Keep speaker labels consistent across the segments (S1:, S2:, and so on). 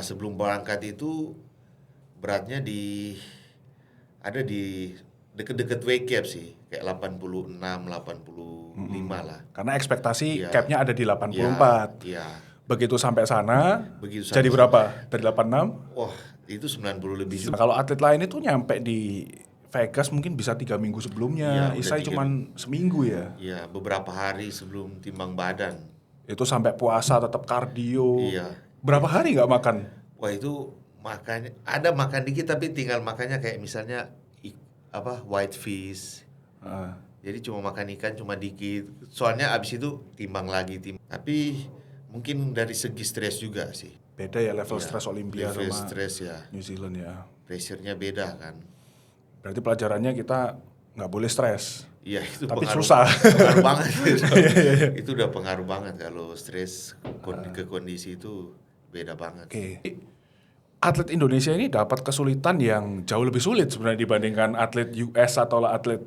S1: Nah, sebelum berangkat itu beratnya ada di deket-deket weight cap sih, kayak 86, 85 lah.
S2: Karena ekspektasi
S1: Iya.
S2: capnya ada di 84.
S1: Iya.
S2: Begitu sampai sana,
S1: Begitu
S2: jadi
S1: sampai
S2: berapa? Dari 86?
S1: Wah, itu 90 lebih juga.
S2: Nah, kalau atlet lain itu nyampe di Vegas mungkin bisa 3 minggu sebelumnya.
S1: Iya, udah
S2: Isai
S1: 3
S2: cuman seminggu ya.
S1: Iya, beberapa hari sebelum timbang badan.
S2: Itu sampai puasa tetap kardio.
S1: Iya.
S2: Berapa hari nggak makan?
S1: Wah, itu makannya ada makan dikit tapi tinggal makannya kayak misalnya white fish. Jadi cuma makan ikan cuma dikit. Soalnya abis itu timbang lagi. Tapi mungkin dari segi stres juga sih.
S2: Beda ya level stres Olimpia
S1: level
S2: sama
S1: stres ya.
S2: New Zealand ya.
S1: Pressure-nya beda kan.
S2: Berarti pelajarannya kita nggak boleh stres.
S1: Iya, itu
S2: Tapi
S1: pengaruh,
S2: susah.
S1: pengaruh banget. Itu udah pengaruh banget kalau stres ke kondisi itu beda banget.
S2: Oke. Atlet Indonesia ini dapat kesulitan yang jauh lebih sulit sebenarnya dibandingkan atlet US atau atlet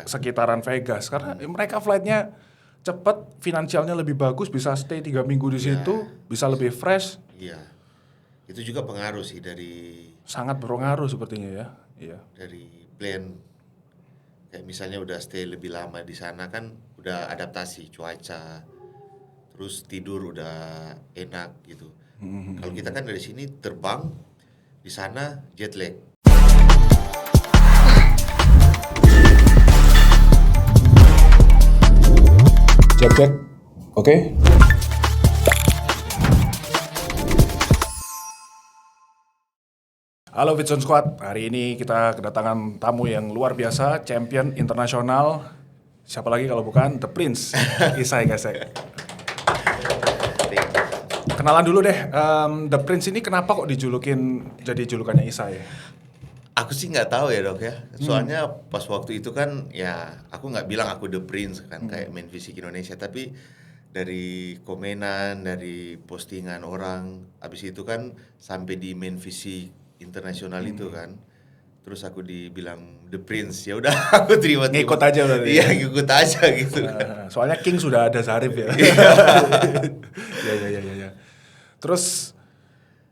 S2: sekitaran Vegas. Karena mereka flightnya cepat, finansialnya lebih bagus, bisa stay 3 minggu di situ, bisa lebih fresh.
S1: Iya, itu juga pengaruh sih
S2: sangat berpengaruh sepertinya ya. Iya.
S1: Dari plan, kayak misalnya udah stay lebih lama di sana kan, udah adaptasi cuaca, terus tidur udah enak gitu. Kalau kita kan dari sini terbang, di sana jet lag.
S2: Cek. Oke. Halo Vision Squad, hari ini kita kedatangan tamu yang luar biasa, champion internasional. Siapa lagi kalau bukan The Prince, Isai Gasek. Kenalan dulu deh, The Prince ini kenapa kok jadi julukannya Isai?
S1: Aku sih nggak tahu ya dok ya, soalnya pas waktu itu kan ya aku nggak bilang aku The Prince kan kayak main fisik Indonesia, tapi dari komenan, dari postingan orang, abis itu kan sampai di main fisik internasional itu kan, terus aku dibilang The Prince, ya udah aku terima.
S2: Ngikut aja berarti.
S1: Iya, ngikut aja gitu.
S2: Soalnya King sudah ada Sarif ya. Iya. Terus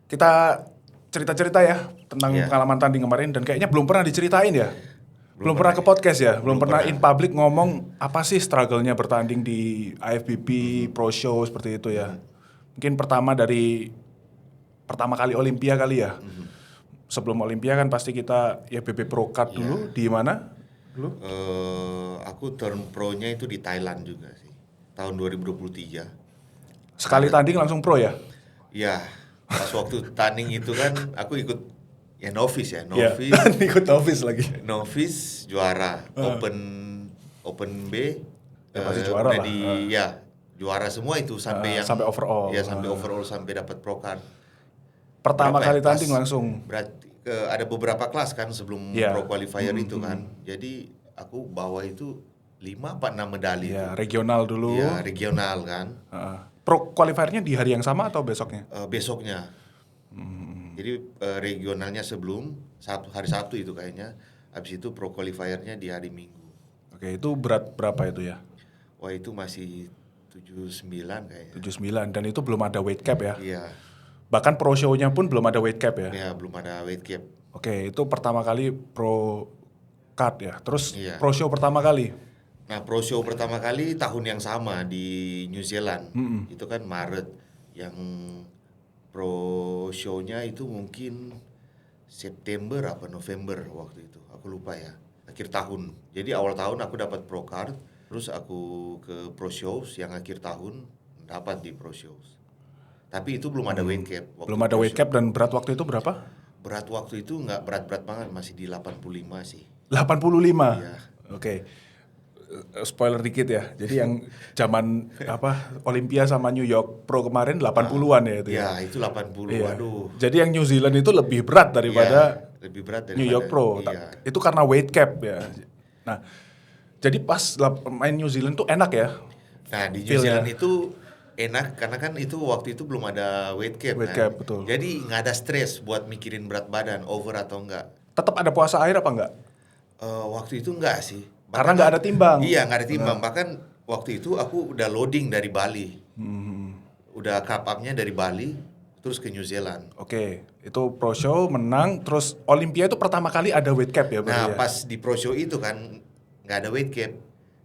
S2: kita cerita-cerita ya tentang pengalaman tanding kemarin, dan kayaknya belum pernah diceritain ya. Belum pernah ke podcast ya, belum pernah in public ngomong apa sih struggle-nya bertanding di IFBB Pro Show seperti itu ya. Mungkin pertama kali Olimpia kali ya. Sebelum Olimpia kan pasti kita ya BB Pro Card dulu. Di mana dulu?
S1: Aku turn pro-nya itu di Thailand juga sih, tahun 2023.
S2: Sekali tanding langsung pro ya?
S1: Iya, pas waktu tanding itu kan aku ikut ya novice.
S2: Ikut novice lagi.
S1: Novice juara, open B.
S2: Pasti juara lah.
S1: Juara semua itu sampai
S2: sampai overall.
S1: Ya sampai overall, sampai dapat pro card.
S2: Pertama kali tanding langsung.
S1: Berarti ada beberapa kelas kan sebelum pro qualifier itu kan. Jadi aku bawa itu 5 apa 6 medali itu.
S2: Regional dulu.
S1: Iya, regional kan.
S2: Pro qualifiernya di hari yang sama atau besoknya?
S1: Besoknya. Jadi regionalnya sebelum hari Sabtu itu kayaknya. Habis itu pro qualifiernya di hari Minggu.
S2: Oke, itu berat berapa itu ya?
S1: Wah, itu masih 79 kayaknya.
S2: 79, dan itu belum ada weight cap ya?
S1: Iya.
S2: Bahkan pro show-nya pun belum ada weight cap ya?
S1: Iya, belum ada weight cap.
S2: Oke, itu pertama kali pro card ya. Terus pro show pertama kali?
S1: Nah, pro show pertama kali tahun yang sama di New Zealand. Itu kan Maret. Yang pro show-nya itu mungkin September apa November waktu itu. Aku lupa ya. Akhir tahun. Jadi awal tahun aku dapat pro card. Terus aku ke pro shows yang akhir tahun dapat di pro shows. Tapi itu belum ada weight cap.
S2: Belum ada weight cap, dan berat waktu itu berapa?
S1: Berat waktu itu nggak berat-berat banget, masih di 85 sih.
S2: 85?
S1: Iya.
S2: Oke. Spoiler dikit ya. Jadi yang zaman Olimpia sama New York Pro kemarin 80-an ya itu ya.
S1: Ya, itu 80.
S2: Iya.
S1: Aduh.
S2: Jadi yang New Zealand itu lebih berat daripada New York Pro.
S1: Iya.
S2: Itu karena weight cap ya. Nah, jadi pas main New Zealand tuh enak ya.
S1: Nah, di New Zealand itu enak karena kan itu waktu itu belum ada weight cap.
S2: Betul.
S1: Jadi nggak ada stres buat mikirin berat badan over atau enggak.
S2: Tetap ada puasa air apa enggak?
S1: Waktu itu enggak sih.
S2: Karena nggak ada timbang.
S1: Iya, nggak ada timbang. Bahkan waktu itu aku udah loading dari Bali. Udah cup up-nya dari Bali. terus ke New Zealand.
S2: Oke, itu pro show menang, terus Olympia itu pertama kali ada weight cap ya?
S1: Nah,
S2: berarti ya?
S1: pas di pro show itu kan nggak ada weight cap.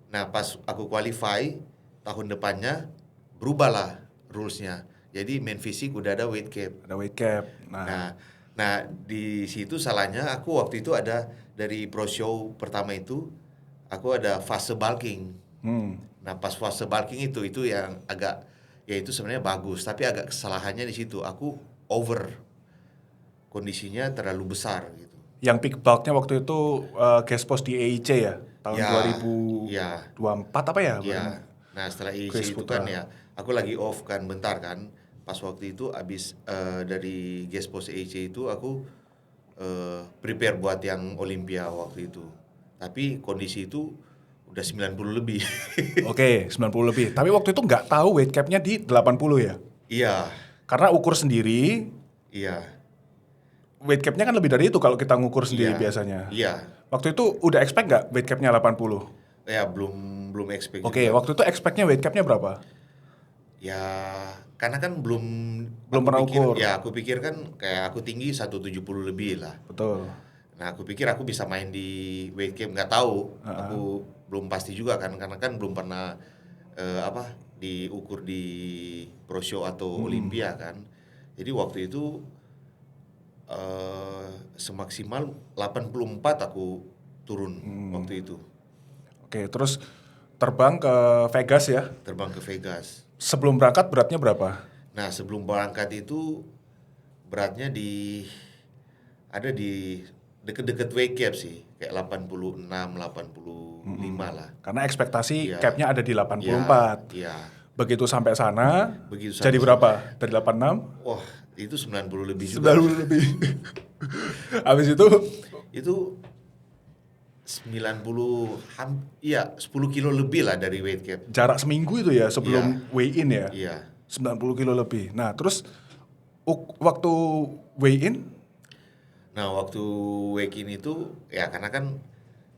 S1: Nah, pas aku qualify tahun depannya berubahlah rules-nya. Jadi main fisik udah ada weight cap.
S2: Ada weight cap.
S1: Nah, di situ salahnya aku waktu itu ada dari pro show pertama itu aku ada fase bulking. Nah, pas fase bulking itu yang agak ya itu sebenarnya bagus, tapi agak kesalahannya di situ. Aku over. Kondisinya terlalu besar gitu.
S2: Yang peak bulknya waktu itu guest post di EIC ya? Tahun 2024 apa ya?
S1: Iya. Nah, setelah EIC itu kan ya, aku lagi off kan bentar kan. Pas waktu itu abis dari guest post EIC itu aku prepare buat yang Olympia waktu itu. Tapi kondisi itu udah 90 lebih.
S2: Oke, 90 lebih. Tapi waktu itu nggak tahu weight cap-nya di 80 ya?
S1: Iya.
S2: Karena ukur sendiri.
S1: Iya.
S2: Weight cap-nya kan lebih dari itu kalau kita ngukur sendiri biasanya.
S1: Iya.
S2: Waktu itu udah expect nggak weight cap-nya 80?
S1: Ya, belum expect
S2: Oke,
S1: juga.
S2: waktu itu expect-nya weight cap-nya berapa?
S1: Ya, karena kan belum
S2: pernah ukur.
S1: Ya, aku pikir kan kayak aku tinggi 170 lebih lah.
S2: Betul.
S1: Nah, aku pikir aku bisa main di weight cap, nggak tahu. Aku belum pasti juga kan, karena kan belum pernah diukur di pro show atau Olympia kan. Jadi waktu itu semaksimal 84 aku turun waktu itu.
S2: Oke, terus terbang ke Vegas ya?
S1: Terbang ke Vegas.
S2: Sebelum berangkat beratnya berapa?
S1: Nah, sebelum berangkat itu beratnya ada di deket-deket weight cap sih, kayak 86, 85 lah.
S2: Karena ekspektasi cap-nya ada di 84.
S1: Iya.
S2: Begitu sampai sana, jadi berapa? Dari 86?
S1: Wah, itu 90 lebih juga.
S2: 90 lebih. Habis itu
S1: 90 10 kilo lebih lah dari weight cap.
S2: jarak seminggu itu ya sebelum weigh in ya?
S1: Iya.
S2: 90 kilo lebih. Nah, terus waktu weigh in?
S1: Nah, waktu weigh in itu ya karena kan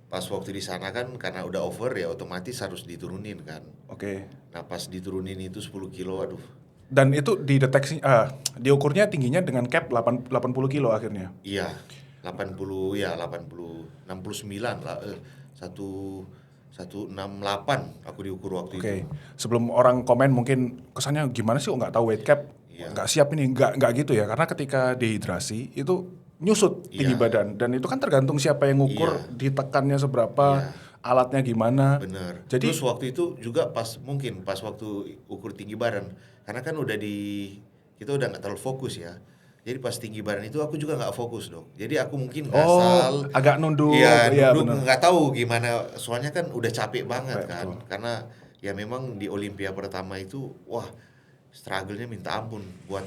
S1: pas waktu di sana kan karena udah over ya otomatis harus diturunin kan.
S2: Oke.
S1: Nah, pas diturunin itu 10 kilo, aduh.
S2: Dan itu diukurnya tingginya dengan cap 80 kilo akhirnya?
S1: Iya, 69 lah, 168 aku diukur waktu itu.
S2: Oke, sebelum orang komen mungkin kesannya gimana sih nggak tahu weight cap, nggak siap ini, nggak gitu ya, karena ketika dehidrasi itu nyusut tinggi badan, dan itu kan tergantung siapa yang ngukur, ditekannya seberapa, alatnya gimana.
S1: Bener.
S2: Jadi,
S1: terus waktu itu juga pas waktu ukur tinggi badan, karena kan kita udah nggak terlalu fokus ya. Jadi pas tinggi badan itu aku juga nggak fokus dong. Jadi aku mungkin ngasal,
S2: agak nunduk.
S1: Iya, nunduk nggak tahu gimana. Soalnya kan udah capek banget kan.
S2: Betul.
S1: Karena ya memang di Olympia pertama itu, wah struggle-nya minta ampun buat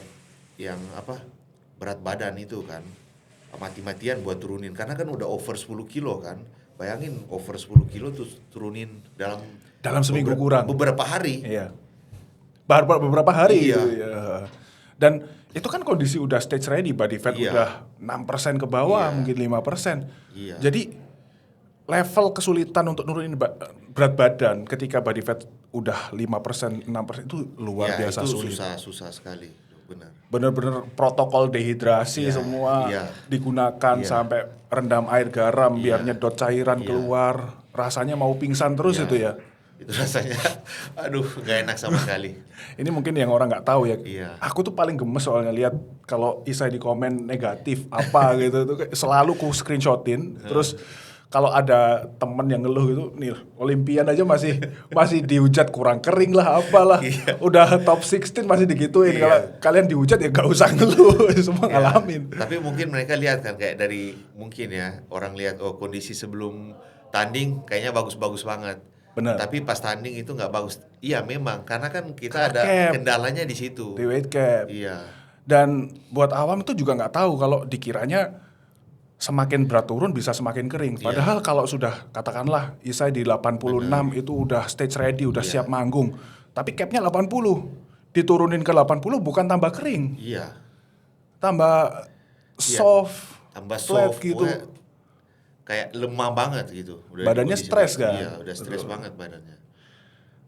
S1: yang berat badan itu kan. Mati-matian buat turunin. Karena kan udah over 10 kilo kan. Bayangin over 10 kilo tuh turunin
S2: dalam seminggu kurang.
S1: Beberapa hari.
S2: Iya. Beberapa hari.
S1: Iya.
S2: Gitu, ya. Dan itu kan kondisi udah stage ready, body fat udah 6% ke bawah, mungkin 5%.
S1: Iya.
S2: Jadi level kesulitan untuk nurunin berat badan ketika body fat udah 5%, 6% itu luar biasa
S1: itu
S2: sulit.
S1: susah sekali, benar.
S2: Bener-bener protokol dehidrasi semua digunakan sampai rendam air garam biar nyedot cairan keluar. Rasanya mau pingsan terus itu ya.
S1: Itu rasanya, aduh, gak enak sama sekali.
S2: Ini mungkin yang orang nggak tahu ya.
S1: Iya.
S2: Aku tuh paling gemes soalnya lihat kalau Isai di komen negatif apa gitu tuh selalu ku screenshotin. Terus kalau ada temen yang ngeluh gitu, nih Olimpian aja masih dihujat kurang kering lah apalah. Udah top 16 masih digituin. Kalau kalian dihujat ya gak usah ngeluh, semua ngalamin.
S1: Tapi mungkin mereka lihat kan kayak dari mungkin ya orang lihat kondisi sebelum tanding kayaknya bagus-bagus banget.
S2: Benar.
S1: Tapi pas tanding itu nggak bagus. Iya memang karena kan kita ada kendalanya di situ.
S2: Di weight cap.
S1: Iya.
S2: Dan buat awam itu juga nggak tahu kalau dikiranya semakin berat turun bisa semakin kering. Padahal kalau sudah katakanlah Isai di 86 itu udah stage ready, udah siap manggung. Tapi capnya 80. Diturunin ke 80 bukan tambah kering.
S1: Iya.
S2: Tambah soft.
S1: Tambah
S2: flat
S1: soft
S2: gitu.
S1: Kayak lemah banget gitu.
S2: Badannya stres kan?
S1: Iya, udah stres banget badannya.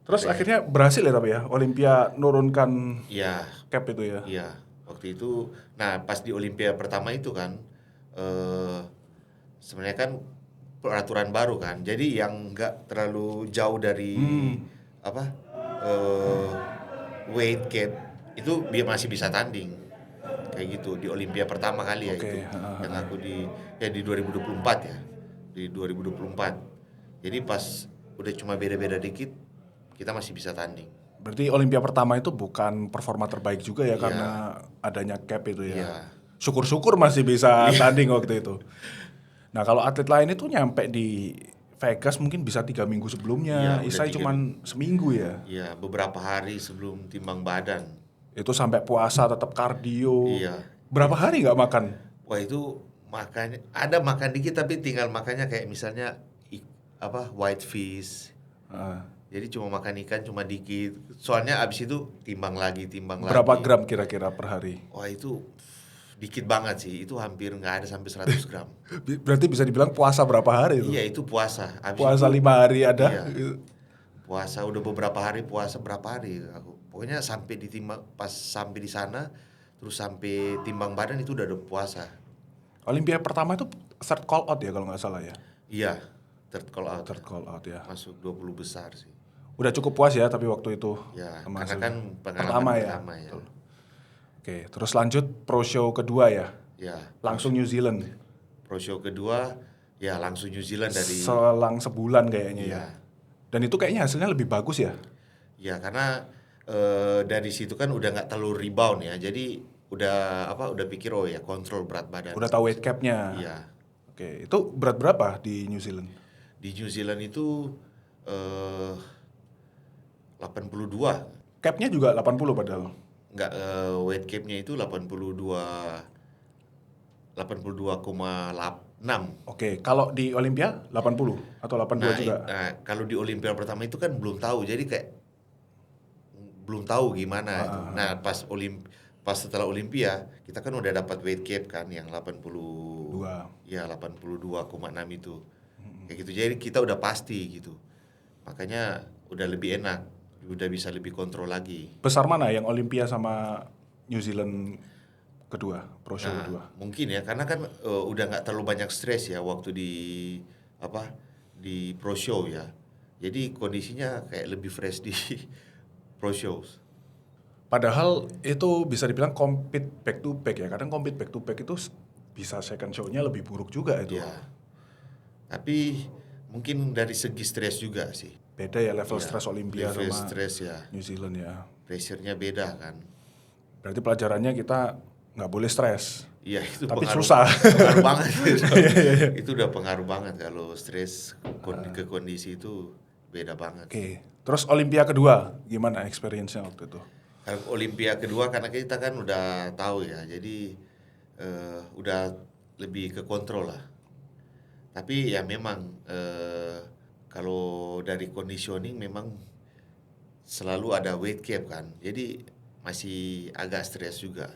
S2: Terus akhirnya berhasil ya tapi ya Olympia nurunkan
S1: Iya.
S2: cap itu ya.
S1: Iya. Waktu itu, nah pas di Olimpiade pertama itu kan, sebenarnya kan peraturan baru kan. Jadi yang nggak terlalu jauh dari apa weight cap itu masih bisa tanding kayak gitu di Olimpiade pertama kali ya itu
S2: Oke.
S1: yang aku di 2024 ya di 2024. Jadi pas udah cuma beda-beda dikit kita masih bisa tanding.
S2: Berarti Olimpiade pertama itu bukan performa terbaik juga ya
S1: Iya.
S2: karena adanya cap itu ya.
S1: Iya.
S2: Syukur-syukur masih bisa tanding waktu itu. Nah kalau atlet lain itu nyampe di Vegas mungkin bisa 3 minggu sebelumnya.
S1: Iya, udah
S2: Isai
S1: 3
S2: cuman seminggu ya.
S1: Ya beberapa hari sebelum timbang badan.
S2: Itu sampai puasa tetap kardio.
S1: Iya.
S2: Berapa hari nggak makan?
S1: Wah itu makannya ada makan dikit tapi tinggal makannya kayak misalnya white fish.
S2: Ah.
S1: Jadi cuma makan ikan cuma dikit. Soalnya abis itu timbang lagi.
S2: Berapa gram kira-kira per hari?
S1: Wah itu dikit banget sih. Itu hampir nggak ada sampai 100 gram.
S2: Berarti bisa dibilang puasa berapa hari itu?
S1: Iya itu puasa.
S2: Puasa 5 hari ada.
S1: Iya. Puasa udah beberapa hari puasa berapa hari aku. Pokoknya sampai pas sampai di sana terus sampai timbang badan itu udah ada puasa.
S2: Olimpiade pertama itu third call out ya kalau nggak salah ya.
S1: Iya, third call out.
S2: Third call out ya.
S1: Masuk 20 besar sih.
S2: Udah cukup puas ya tapi waktu itu.
S1: Ya,
S2: sama
S1: karena
S2: hasilnya.
S1: kan pengalaman
S2: pertama ya.
S1: Betul.
S2: Oke, terus lanjut pro show kedua ya.
S1: Ya,
S2: Langsung New Zealand.
S1: pro show kedua ya langsung New Zealand dari
S2: Selang sebulan kayaknya ya.
S1: Iya.
S2: Dan itu kayaknya hasilnya lebih bagus ya.
S1: Ya karena dari situ kan udah nggak terlalu rebound ya. Jadi udah pikir oh ya kontrol berat badan.
S2: Udah tahu weight cap-nya.
S1: Iya.
S2: Oke, itu berat berapa di New Zealand?
S1: Di New Zealand itu 82.
S2: Cap-nya juga 80 padahal.
S1: Enggak, weight cap-nya itu 82,6.
S2: Oke, kalau di Olimpiade 80 atau 82 juga?
S1: Nah, kalau di Olimpiade pertama itu kan belum tahu, jadi kayak belum tahu gimana itu. Nah, pas setelah Olimpia, kita kan udah dapat weight cap kan yang 80 ya 82,6 itu. Kayak gitu. Jadi kita udah pasti gitu. Makanya udah lebih enak, udah bisa lebih kontrol lagi.
S2: Besar mana yang Olimpiade sama New Zealand kedua, pro show kedua?
S1: Mungkin ya, karena kan udah nggak terlalu banyak stres ya waktu di pro show ya. Jadi kondisinya kayak lebih fresh di pro shows.
S2: Padahal itu bisa dibilang compete back to back ya. Kadang compete back to back itu bisa second show-nya lebih buruk juga itu.
S1: Ya. Tapi mungkin dari segi stres juga sih.
S2: Beda ya level stres Olimpiade
S1: level
S2: sama
S1: stres ya.
S2: New Zealand ya.
S1: Pressure-nya beda kan.
S2: Berarti pelajarannya kita nggak boleh stres.
S1: Iya itu
S2: Tapi
S1: pengaruh,
S2: susah.
S1: pengaruh banget. Itu udah pengaruh banget kalau stres ke kondisi itu beda banget.
S2: Oke. Terus Olimpiade kedua gimana experience-nya waktu itu?
S1: Olimpiade kedua karena kita kan udah tahu ya, jadi udah lebih ke kontrol lah. Tapi ya memang kalau dari conditioning memang selalu ada weight cap kan, jadi masih agak stres juga.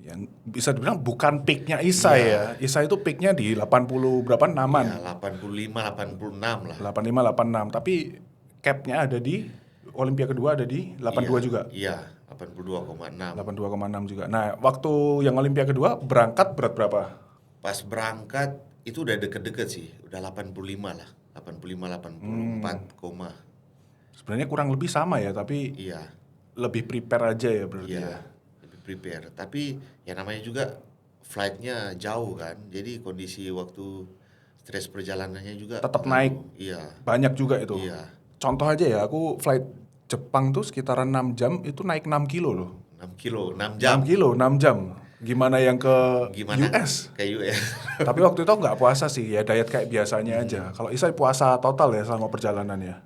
S2: Ya, bisa dibilang bukan peaknya Isai ya. Isai itu peaknya di 80 berapa naman?
S1: Ya 85, 86 lah.
S2: 85, 86. Tapi cap-nya ada di Olimpiade kedua ada di 82 juga.
S1: Iya, 82,6.
S2: 82,6 juga. Nah, waktu yang Olimpiade kedua berangkat berat berapa?
S1: Pas berangkat itu udah deket-deket sih, udah 85 lah. 85, 84,
S2: Sebenarnya kurang lebih sama ya, tapi
S1: iya.
S2: lebih prepare aja ya berarti
S1: Iya,
S2: ya.
S1: lebih prepare. Tapi ya namanya juga flightnya jauh kan, jadi kondisi waktu stres perjalanannya juga
S2: Tetap naik.
S1: Iya.
S2: Banyak juga itu.
S1: Iya.
S2: Contoh aja ya, aku flight Jepang tuh sekitaran 6 jam itu naik 6 kilo loh.
S1: 6 kilo, 6
S2: 6
S1: jam.
S2: kilo, 6 jam. Gimana yang ke
S1: Gimana?
S2: US?
S1: Ke US.
S2: Tapi waktu itu nggak puasa sih, ya diet kayak biasanya aja. Kalau Isai puasa total ya selama perjalanan ya?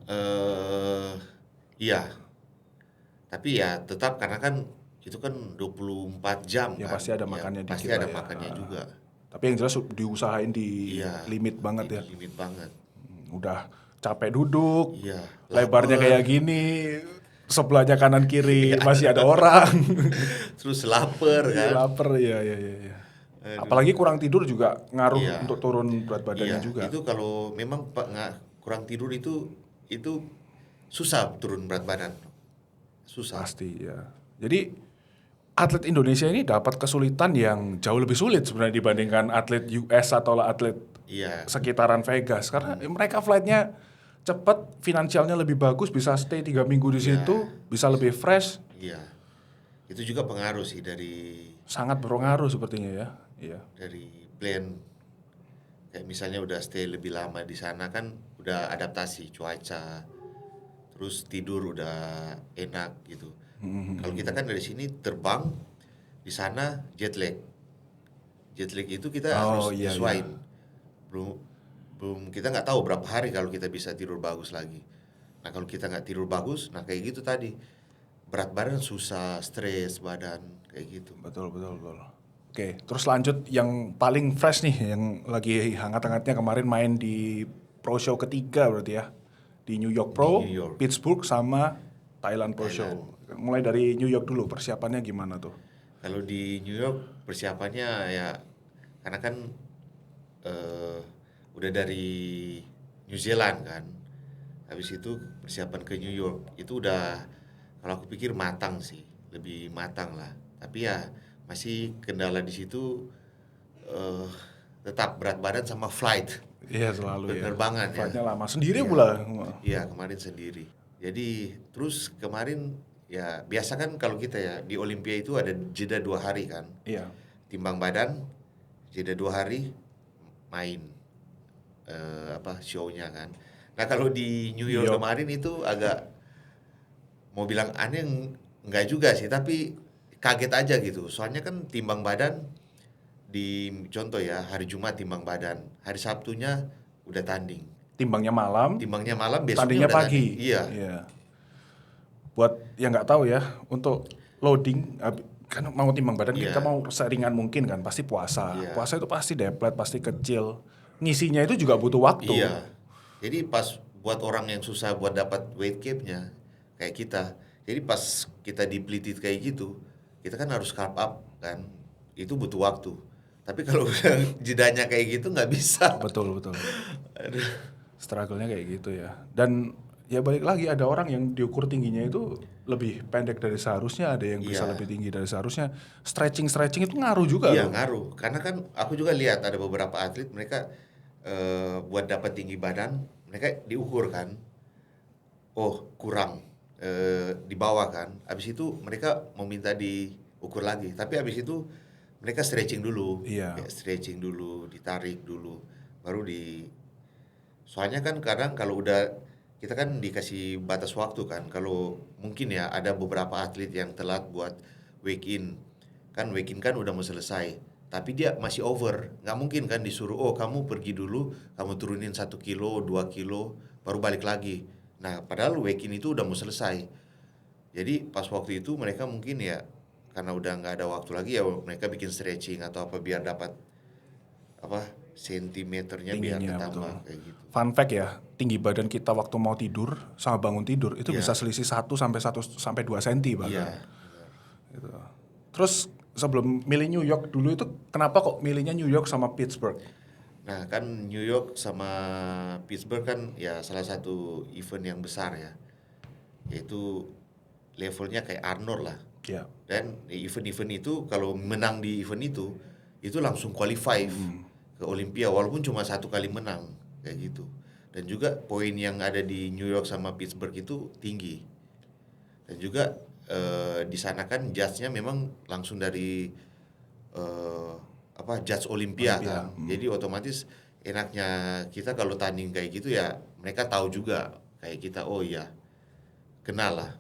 S1: Iya. Tapi ya tetap karena kan itu kan 24 jam
S2: Ya
S1: kan.
S2: pasti ada makannya dikit
S1: pasti ada
S2: lah ya.
S1: makannya juga.
S2: Tapi yang jelas diusahain di
S1: Iya.
S2: limit banget ya.
S1: Limit banget.
S2: Udah capek duduk,
S1: Iya.
S2: lebarnya kayak gini, sebelahnya kanan kiri masih ada orang.
S1: Terus lapar kan.
S2: Lapar ya. Apalagi kurang tidur juga ngaruh
S1: Iya.
S2: untuk turun berat badannya
S1: Iya,
S2: juga.
S1: itu kalau memang kurang tidur itu susah turun berat badan. Susah.
S2: Pasti ya. Jadi atlet Indonesia ini dapat kesulitan yang jauh lebih sulit sebenarnya dibandingkan atlet US atau atlet
S1: Iya,
S2: sekitaran Vegas. Karena mereka flightnya cepat, finansialnya lebih bagus, bisa stay 3 minggu di situ, bisa lebih fresh.
S1: iya. Itu juga pengaruh sih dari
S2: Sangat berpengaruh sepertinya ya. Iya.
S1: plan. Kayak misalnya udah stay lebih lama di sana kan udah adaptasi cuaca, terus tidur udah enak gitu. Kalau kita kan dari sini terbang, di sana jet lag. Jet lag itu kita harus
S2: Iya,
S1: nyesuaiin. Belum kita nggak tahu berapa hari kalau kita bisa tidur bagus lagi. Nah kalau kita nggak tidur bagus, nah kayak gitu tadi berat badan susah, stres badan kayak gitu.
S2: Betul. Oke, terus lanjut yang paling fresh nih, yang lagi hangat-hangatnya kemarin main di Pro Show ketiga berarti ya. Di New York Pro,
S1: New York.
S2: Pittsburgh sama Thailand Pro Show. Mulai dari New York dulu, persiapannya gimana tuh?
S1: Kalau di New York persiapannya ya karena kan udah dari New Zealand kan. Habis itu persiapan ke New York itu udah kalau aku pikir matang sih, lebih matang lah. Tapi ya masih kendala di situ tetap berat badan sama flight.
S2: Iya selalu ya.
S1: Penerbangan ya.
S2: Flightnya lama sendiri
S1: Iya.
S2: pula.
S1: Iya kemarin sendiri. Jadi terus kemarin ya biasa kan kalau kita ya di Olympia itu ada jeda 2 hari kan.
S2: Iya.
S1: Timbang badan jeda 2 hari main show-nya kan. Nah kalau di New York kemarin itu agak mau bilang aneh enggak juga sih, tapi kaget aja gitu. Soalnya kan timbang badan di contoh ya hari Jumat timbang badan, hari Sabtunya udah tanding.
S2: Timbangnya malam,
S1: Besoknya
S2: tandingnya
S1: udah
S2: pagi.
S1: tanding. Iya.
S2: Buat yang nggak tahu ya, untuk loading kan mau timbang badan kita mau seringan mungkin kan, pasti puasa.
S1: Iya.
S2: Puasa itu pasti deplet, pasti kecil. Ngisinya itu juga butuh waktu.
S1: Iya. Jadi pas buat orang yang susah buat dapat weight cap-nya kayak kita. Jadi pas kita dipelitit kayak gitu, kita kan harus carb up kan. Itu butuh waktu. Tapi kalau jedanya kayak gitu nggak bisa.
S2: Betul. Struggle-nya kayak gitu ya. Dan ya balik lagi ada orang yang diukur tingginya itu lebih pendek dari seharusnya, ada yang bisa lebih tinggi dari seharusnya. Stretching itu ngaruh juga.
S1: Iya ngaruh. Karena kan aku juga lihat ada beberapa atlet mereka buat dapat tinggi badan mereka diukur kan. Oh kurang di bawah kan. Habis itu mereka mau minta diukur lagi. Tapi habis itu mereka stretching dulu.
S2: Iya.
S1: Kayak stretching dulu, ditarik dulu, baru di. Soalnya kan kadang kalau udah kita kan dikasih batas waktu kan. Kalau mungkin ya ada beberapa atlet yang telat buat weigh in. Kan weigh in kan udah mau selesai. Tapi dia masih over. Nggak mungkin kan disuruh, oh kamu pergi dulu, kamu turunin 1 kilo, 2 kilo, baru balik lagi. Nah padahal weigh in itu udah mau selesai. Jadi pas waktu itu mereka mungkin ya karena udah nggak ada waktu lagi ya mereka bikin stretching atau apa biar dapat sentimeternya biar ketambah kayak gitu.
S2: Fun fact ya, tinggi badan kita waktu mau tidur sama bangun tidur itu bisa selisih 1 sampai 2 cm bahkan. Gitu. Terus sebelum milih New York dulu itu kenapa kok milihnya New York sama Pittsburgh?
S1: Nah kan New York sama Pittsburgh kan ya salah satu event yang besar ya. Yaitu levelnya kayak Arnold lah.
S2: Iya.
S1: Dan di event-event itu kalau menang di event itu langsung qualify ke Olympia walaupun cuma 1 kali menang kayak gitu. Dan juga poin yang ada di New York sama Pittsburgh itu tinggi. Dan juga di sana kan judge-nya memang langsung dari judge Olympia kan. Jadi otomatis enaknya kita kalau tanding kayak gitu ya mereka tahu juga kayak kita oh iya kenal lah.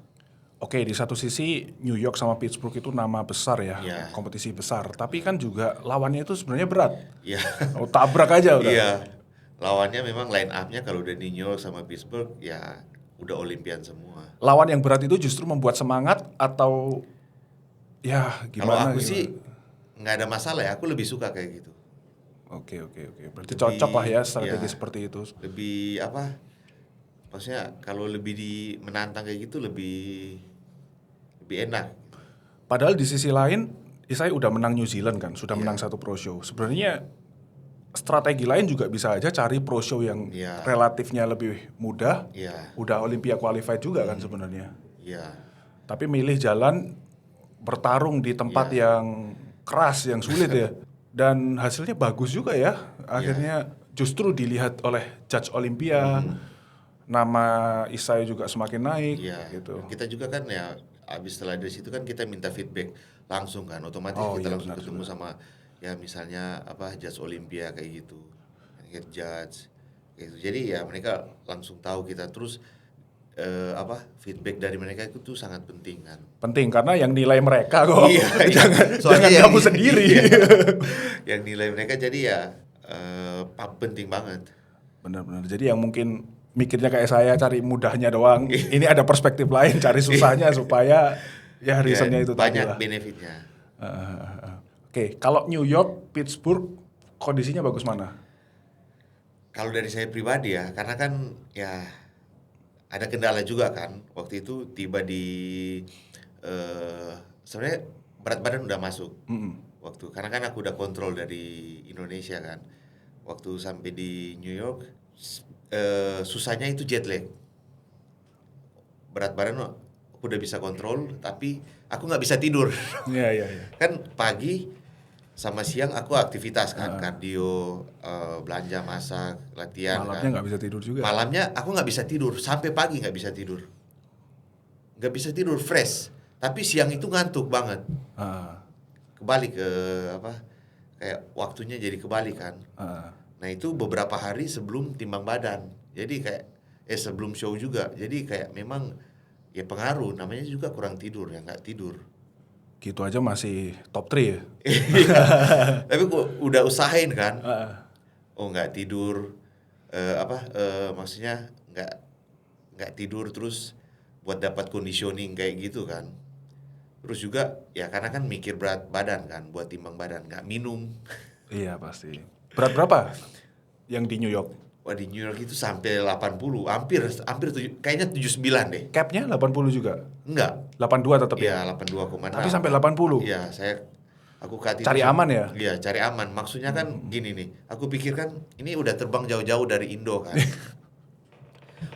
S2: Oke, di satu sisi New York sama Pittsburgh itu nama besar ya, kompetisi besar. Tapi kan juga lawannya itu sebenarnya berat.
S1: Iya.
S2: Oh, tabrak aja udah.
S1: Iya. Lawannya memang line up-nya kalau udah di New York sama Pittsburgh ya udah Olympian semua.
S2: Lawan yang berat itu justru membuat semangat atau ya gimana?
S1: Kalau aku sih nggak ada masalah ya, aku lebih suka kayak gitu.
S2: Oke. Berarti cocok lah ya strategi seperti itu.
S1: Lebih maksudnya kalau lebih menantang kayak gitu lebih enak.
S2: Padahal di sisi lain, Isai udah menang New Zealand kan, sudah menang 1 Pro Show. Sebenarnya strategi lain juga bisa aja cari Pro Show yang relatifnya lebih mudah. Udah Olympia qualified juga kan sebenarnya.
S1: Iya.
S2: Tapi milih jalan bertarung di tempat yang keras, yang sulit ya. Dan hasilnya bagus juga ya. Akhirnya justru dilihat oleh judge Olympia. Nama Isai juga semakin naik gitu.
S1: Kita juga kan ya abis setelah dari situ kan kita minta feedback langsung kan, otomatis kita langsung ketemu sama ya misalnya judge Olympia kayak gitu, head judge gitu. Jadi ya mereka langsung tahu kita, terus feedback dari mereka itu tuh sangat penting kan.
S2: Penting karena yang nilai mereka kok.
S1: Jangan
S2: kamu sendiri.
S1: Yang nilai mereka jadi ya penting banget.
S2: Benar-benar. Jadi yang mungkin mikirnya kayak saya cari mudahnya doang, ini ada perspektif lain, cari susahnya supaya ya reasonnya itu
S1: banyak benefitnya.
S2: Oke, kalau New York, Pittsburgh kondisinya bagus mana?
S1: Kalau dari saya pribadi ya, karena kan ya ada kendala juga kan. Waktu itu tiba di sebenarnya berat badan udah masuk. Waktu karena kan aku udah kontrol dari Indonesia kan. Waktu sampai di New York susahnya itu jet lag. Berat badan aku udah bisa kontrol, tapi aku nggak bisa tidur.
S2: Iya.
S1: Kan pagi sama siang aku aktivitas kan, kardio, belanja, masak, latihan.
S2: Malamnya nggak bisa tidur juga.
S1: Malamnya aku nggak bisa tidur, sampai pagi nggak bisa tidur. Nggak bisa tidur fresh, tapi siang itu ngantuk banget. Kebalik ke kayak waktunya jadi kebalik kan. Nah itu beberapa hari sebelum timbang badan, jadi kayak sebelum show juga, jadi kayak memang ya pengaruh, namanya juga kurang tidur ya, nggak tidur.
S2: Gitu aja masih top 3 ya?
S1: Tapi kok udah usahain kan, nggak tidur, maksudnya nggak tidur terus buat dapat conditioning kayak gitu kan. Terus juga ya karena kan mikir berat badan kan, buat timbang badan, nggak minum.
S2: Iya pasti. Berat berapa yang di New York?
S1: Wah di New York itu sampai 80, hampir kayaknya 79 deh.
S2: Capnya 80 juga?
S1: Enggak.
S2: 82 tetap ya?
S1: Iya 82,6.
S2: Tapi sampai 80?
S1: Iya aku
S2: cari aman ya?
S1: Iya cari aman, maksudnya kan gini nih, aku pikir kan ini udah terbang jauh-jauh dari Indo kan.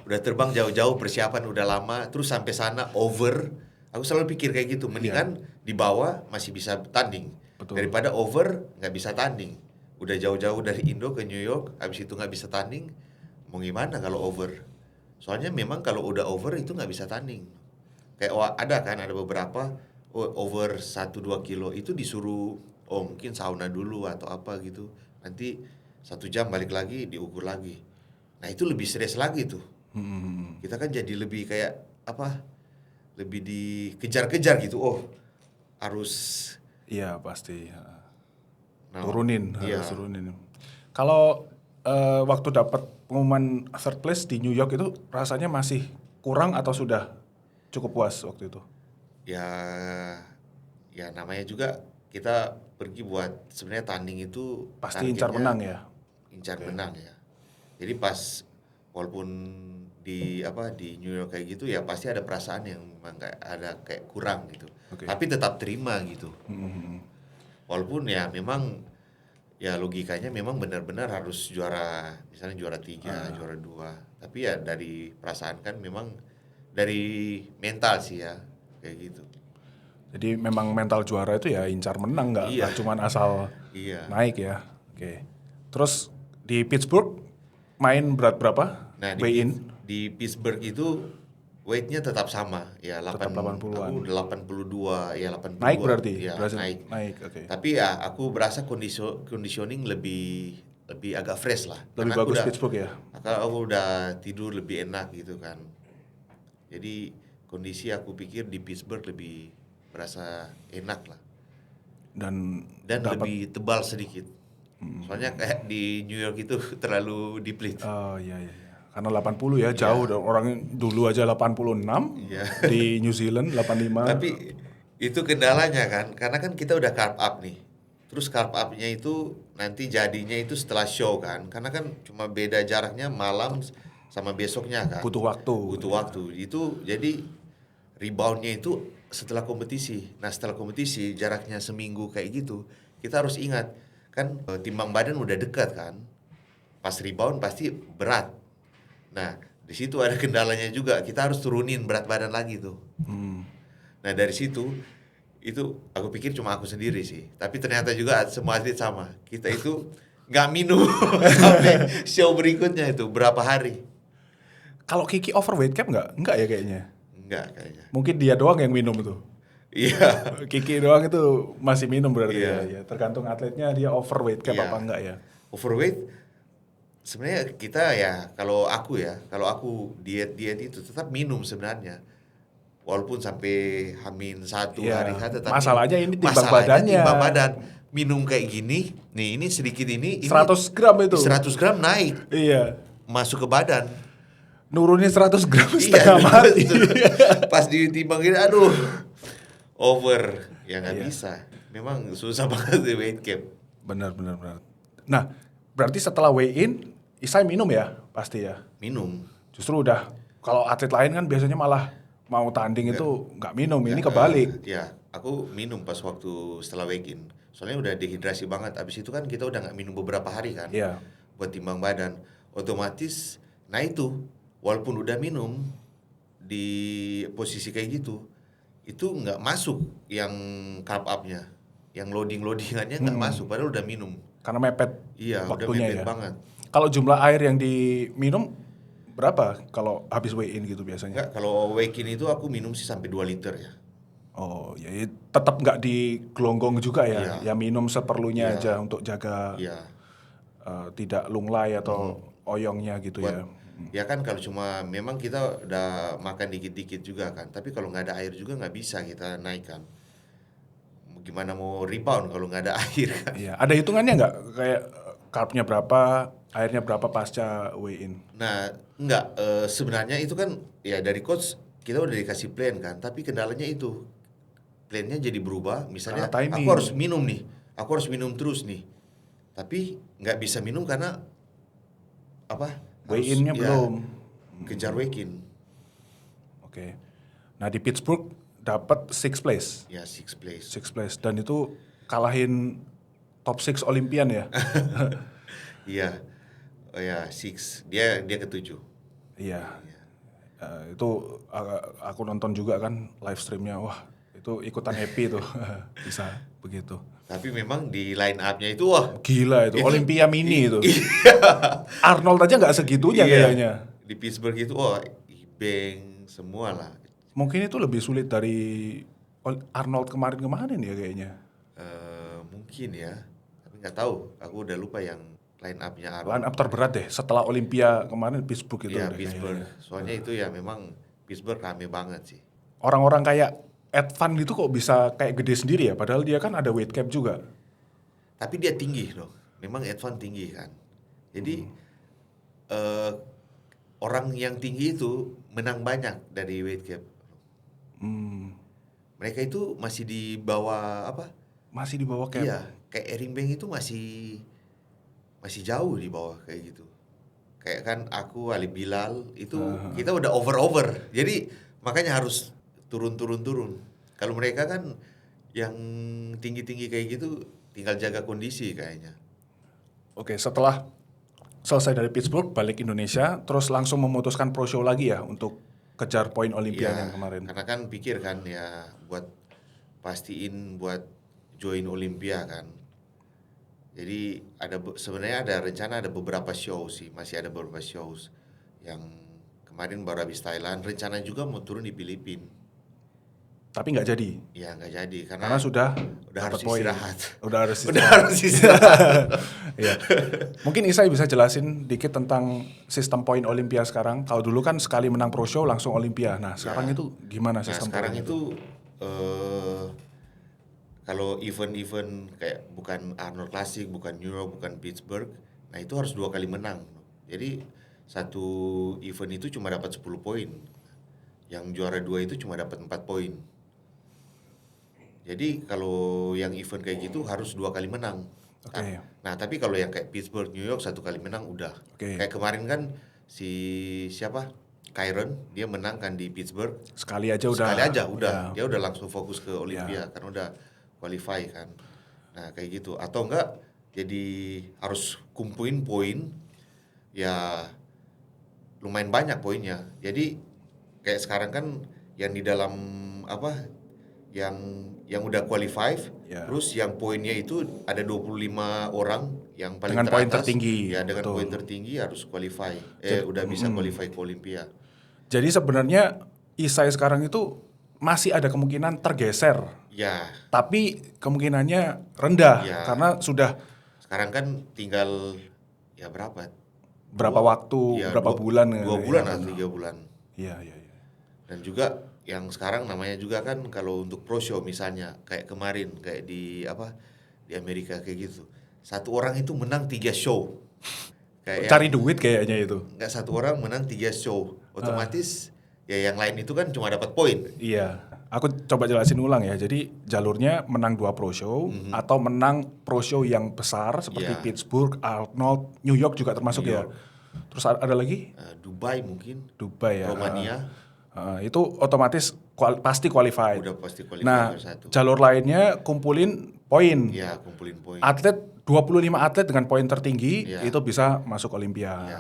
S1: Udah terbang jauh-jauh, persiapan udah lama, terus sampai sana over. Aku selalu pikir kayak gitu, mendingan di bawah masih bisa tanding. Betul. Daripada over nggak bisa tanding. Udah jauh-jauh dari Indo ke New York, habis itu nggak bisa tanding, mau gimana kalau over? Soalnya memang kalau udah over itu nggak bisa tanding. Kayak ada beberapa over 1-2 kilo itu disuruh mungkin sauna dulu atau apa gitu. Nanti 1 jam balik lagi diukur lagi. Nah itu lebih stres lagi tuh. Kita kan jadi lebih kayak lebih dikejar-kejar gitu. Harus.
S2: Iya pasti.
S1: Nah,
S2: turunin. Kalau waktu dapat pengumuman third place di New York itu rasanya masih kurang atau sudah cukup puas waktu itu?
S1: Ya namanya juga kita pergi buat sebenarnya tanding itu
S2: pasti incar menang ya.
S1: Menang ya. Jadi pas walaupun di New York kayak gitu ya pasti ada perasaan yang memang kayak kurang gitu. Tapi tetap terima gitu. Walaupun ya memang ya logikanya memang benar-benar harus juara, misalnya juara 3, juara 2. Tapi ya dari perasaan kan memang dari mental sih ya kayak gitu.
S2: Jadi memang mental juara itu ya incar menang, nggak cuma asal naik ya. Terus di Pittsburgh main berat berapa?
S1: Nah di Pittsburgh itu weightnya tetap sama ya,
S2: 80-an.
S1: Aku 82 ya 82.
S2: Naik berarti?
S1: Ya, naik.
S2: Okay.
S1: Tapi ya aku berasa conditioning lebih agak fresh lah.
S2: Lebih bagus Pittsburgh ya?
S1: Karena aku udah tidur lebih enak gitu kan. Jadi kondisi aku pikir di Pittsburgh lebih berasa enak lah. Dan lebih tebal sedikit. Soalnya kayak di New York itu terlalu deplete.
S2: Oh iya. Karena 80 ya jauh, orang dulu aja 86 di New Zealand 85.
S1: Tapi itu kendalanya kan, karena kan kita udah carb up nih. Terus carb up-nya itu nanti jadinya itu setelah show kan, karena kan cuma beda jaraknya malam sama besoknya kan.
S2: Butuh waktu.
S1: Itu jadi reboundnya itu setelah kompetisi. Nah setelah kompetisi jaraknya seminggu kayak gitu, kita harus ingat kan timbang badan udah dekat kan. Pas rebound pasti berat. Nah, di situ ada kendalanya juga. Kita harus turunin berat badan lagi tuh. Nah, dari situ Itu aku pikir cuma aku sendiri sih, tapi ternyata juga semua atlet sama. Kita itu nggak minum sampai show berikutnya itu berapa hari.
S2: Kalau Kiki overweight cap nggak? Nggak ya kayaknya.
S1: Nggak kayaknya.
S2: Mungkin dia doang yang minum tuh.
S1: Iya.
S2: Kiki doang itu masih minum berarti
S1: Iya.
S2: ya. Tergantung atletnya dia overweight cap
S1: Iya.
S2: apa enggak ya.
S1: Overweight sebenarnya kita ya, kalau aku diet itu tetap minum sebenarnya. Walaupun sampai H-1
S2: Iya.
S1: hari H, tetapi
S2: Masalahnya ini timbang
S1: masalahnya
S2: badannya.
S1: timbang badan. Minum kayak gini, nih ini sedikit ini
S2: 100 gram itu.
S1: 100 gram naik
S2: Iya.
S1: masuk ke badan.
S2: Nurunin 100 gram
S1: Iya,
S2: setengah mati.
S1: pas ditimbangin, aduh, over, ya nggak
S2: Iya.
S1: bisa. Memang susah banget di weight cap.
S2: Benar. Nah, berarti setelah weigh in, Isai minum ya pasti ya.
S1: Minum.
S2: Justru udah kalau atlet lain kan biasanya malah mau tanding itu nggak minum, ini
S1: Ya,
S2: kebalik.
S1: ya, aku minum pas waktu setelah weigh in. Soalnya udah dehidrasi banget. Abis itu kan kita udah nggak minum beberapa hari kan.
S2: Iya.
S1: Buat timbang badan. Otomatis, nah itu, walaupun udah minum di posisi kayak gitu, itu nggak masuk yang carb up-nya. Yang loadingannya nggak masuk, padahal udah minum.
S2: Karena mepet
S1: Iya, udah
S2: waktunya
S1: mepet
S2: ya.
S1: banget.
S2: Kalau jumlah air yang diminum berapa kalau habis weigh in gitu biasanya?
S1: Enggak, kalau weigh in itu aku minum sih sampai 2 liter ya.
S2: Oh, ya tetap nggak digelonggong juga ya.
S1: Iya.
S2: Ya minum seperlunya
S1: Iya.
S2: aja untuk jaga
S1: Iya.
S2: tidak lunglai atau oyongnya gitu ya.
S1: Ya kan kalau cuma memang kita udah makan dikit-dikit juga kan. Tapi kalau nggak ada air juga nggak bisa kita naikkan. Gimana mau rebound kalau nggak ada air kan?
S2: Iya, ada hitungannya nggak kayak carbnya berapa, airnya berapa pasca weigh in?
S1: Nah, enggak, sebenarnya itu kan ya dari coach kita udah dikasih plan kan. Tapi kendalanya itu plannya jadi berubah. Misalnya
S2: Karena timing.
S1: aku harus minum nih, aku harus minum terus nih. Tapi nggak bisa minum karena apa?
S2: Weigh in-nya belum.
S1: Kejar weigh in.
S2: Oke. Nah di Pittsburgh dapat 6th place.
S1: Ya, 6th place.
S2: 6th place dan itu kalahin top 6 Olympian ya.
S1: Iya. Oh ya, 6. Dia ke-7.
S2: Iya. Itu aku nonton juga kan live streamnya. Wah, itu ikutan happy tuh. Bisa begitu.
S1: Tapi memang di line up-nya itu wah,
S2: Gila itu, Olympia mini itu.
S1: Iya.
S2: Arnold aja nggak segitunya
S1: Iya.
S2: kayaknya.
S1: Di Pittsburgh itu wah, Ibeng semua lah.
S2: Mungkin itu lebih sulit dari Arnold kemarin-kemarin ya kayaknya.
S1: Mungkin ya. Tapi nggak tahu. Aku udah lupa yang line up-nya Arnold.
S2: Line up terberat deh setelah Olympia kemarin Pittsburgh itu.
S1: Iya,
S2: deh
S1: Pittsburgh.
S2: kayaknya.
S1: Soalnya itu ya memang Pittsburgh rame banget sih.
S2: Orang-orang kayak Edvan itu kok bisa kayak gede sendiri ya? Padahal dia kan ada weight cap juga.
S1: Tapi dia tinggi loh. Memang Edvan tinggi kan. Jadi orang yang tinggi itu menang banyak dari weight cap. Mereka itu masih di bawah apa?
S2: Masih di bawah cap.
S1: Iya, kayak Erimbeng itu masih jauh di bawah kayak gitu. Kayak kan aku Ali Bilal itu kita udah over. Jadi makanya harus turun. Kalau mereka kan yang tinggi kayak gitu tinggal jaga kondisi kayaknya.
S2: Oke, setelah selesai dari Pittsburgh balik Indonesia, terus langsung memutuskan pro show lagi ya untuk kejar poin Olimpian yang kemarin.
S1: Karena kan pikir kan ya buat pastiin buat join Olimpia kan. Jadi sebenarnya ada rencana ada beberapa show sih, masih ada beberapa shows yang kemarin baru habis Thailand. Rencana juga mau turun di Filipina.
S2: Tapi nggak jadi.
S1: Ya nggak jadi
S2: Karena sudah
S1: harus
S2: dapat poin.
S1: istirahat.
S2: Udah harus
S1: Udah
S2: istirahat.
S1: harus istirahat.
S2: Iya. Mungkin Isai bisa jelasin dikit tentang sistem poin Olimpia sekarang. Kalau dulu kan sekali menang pro show langsung Olimpia. Nah sekarang itu gimana
S1: Nah
S2: sistem
S1: sekarang
S2: poin
S1: itu kalau event-event kayak bukan Arnold Classic, bukan New York, bukan Pittsburgh, nah itu harus 2 kali menang. Jadi satu event itu cuma dapat 10 poin. Yang juara 2 itu cuma dapat 4 poin. Jadi kalau yang event kayak gitu harus 2 kali menang.
S2: Oke.
S1: Nah tapi kalau yang kayak Pittsburgh, New York 1 kali menang udah.
S2: Oke.
S1: Kayak kemarin kan si siapa? Kyron dia menang kan di Pittsburgh.
S2: Sekali aja udah.
S1: Sekali aja udah.
S2: Ya.
S1: Dia udah langsung fokus ke Olympia karena udah qualify kan. Nah kayak gitu. Atau enggak jadi harus kumpulin poin ya lumayan banyak poinnya. Jadi kayak sekarang kan yang di dalam apa yang yang udah qualify,
S2: Ya.
S1: terus yang poinnya itu ada 25 orang yang paling
S2: Dengan
S1: teratas.
S2: poin tertinggi.
S1: Ya, dengan
S2: Betul.
S1: poin tertinggi harus qualify. Udah bisa qualify ke Olympia.
S2: Jadi sebenarnya Isai sekarang itu masih ada kemungkinan tergeser.
S1: Ya,
S2: Tapi kemungkinannya rendah
S1: Ya.
S2: karena sudah
S1: sekarang kan tinggal ya berapa?
S2: berapa waktu,
S1: Ya,
S2: berapa bulan.
S1: 2 bulan atau 3 bulan.
S2: Iya.
S1: Dan juga yang sekarang namanya juga kan kalau untuk pro show misalnya kayak kemarin kayak di Amerika kayak gitu. Satu orang itu menang 3 show. Kayak
S2: Cari duit kayaknya itu.
S1: nggak satu orang menang 3 show. Otomatis ya yang lain itu kan cuma dapat poin.
S2: Iya. Aku coba jelasin ulang ya. Jadi jalurnya menang 2 pro show atau menang pro show yang besar seperti
S1: Iya.
S2: Pittsburgh, Arnold, New York juga termasuk ya. Terus ada lagi
S1: Dubai mungkin,
S2: Dubai ya.
S1: Romania
S2: Itu otomatis pasti qualified.
S1: udah pasti qualify
S2: Nah,
S1: satu.
S2: jalur lainnya kumpulin poin.
S1: Ya, kumpulin poin.
S2: Atlet 25 atlet dengan poin tertinggi
S1: Iya.
S2: itu bisa masuk Olympia.
S1: Iya.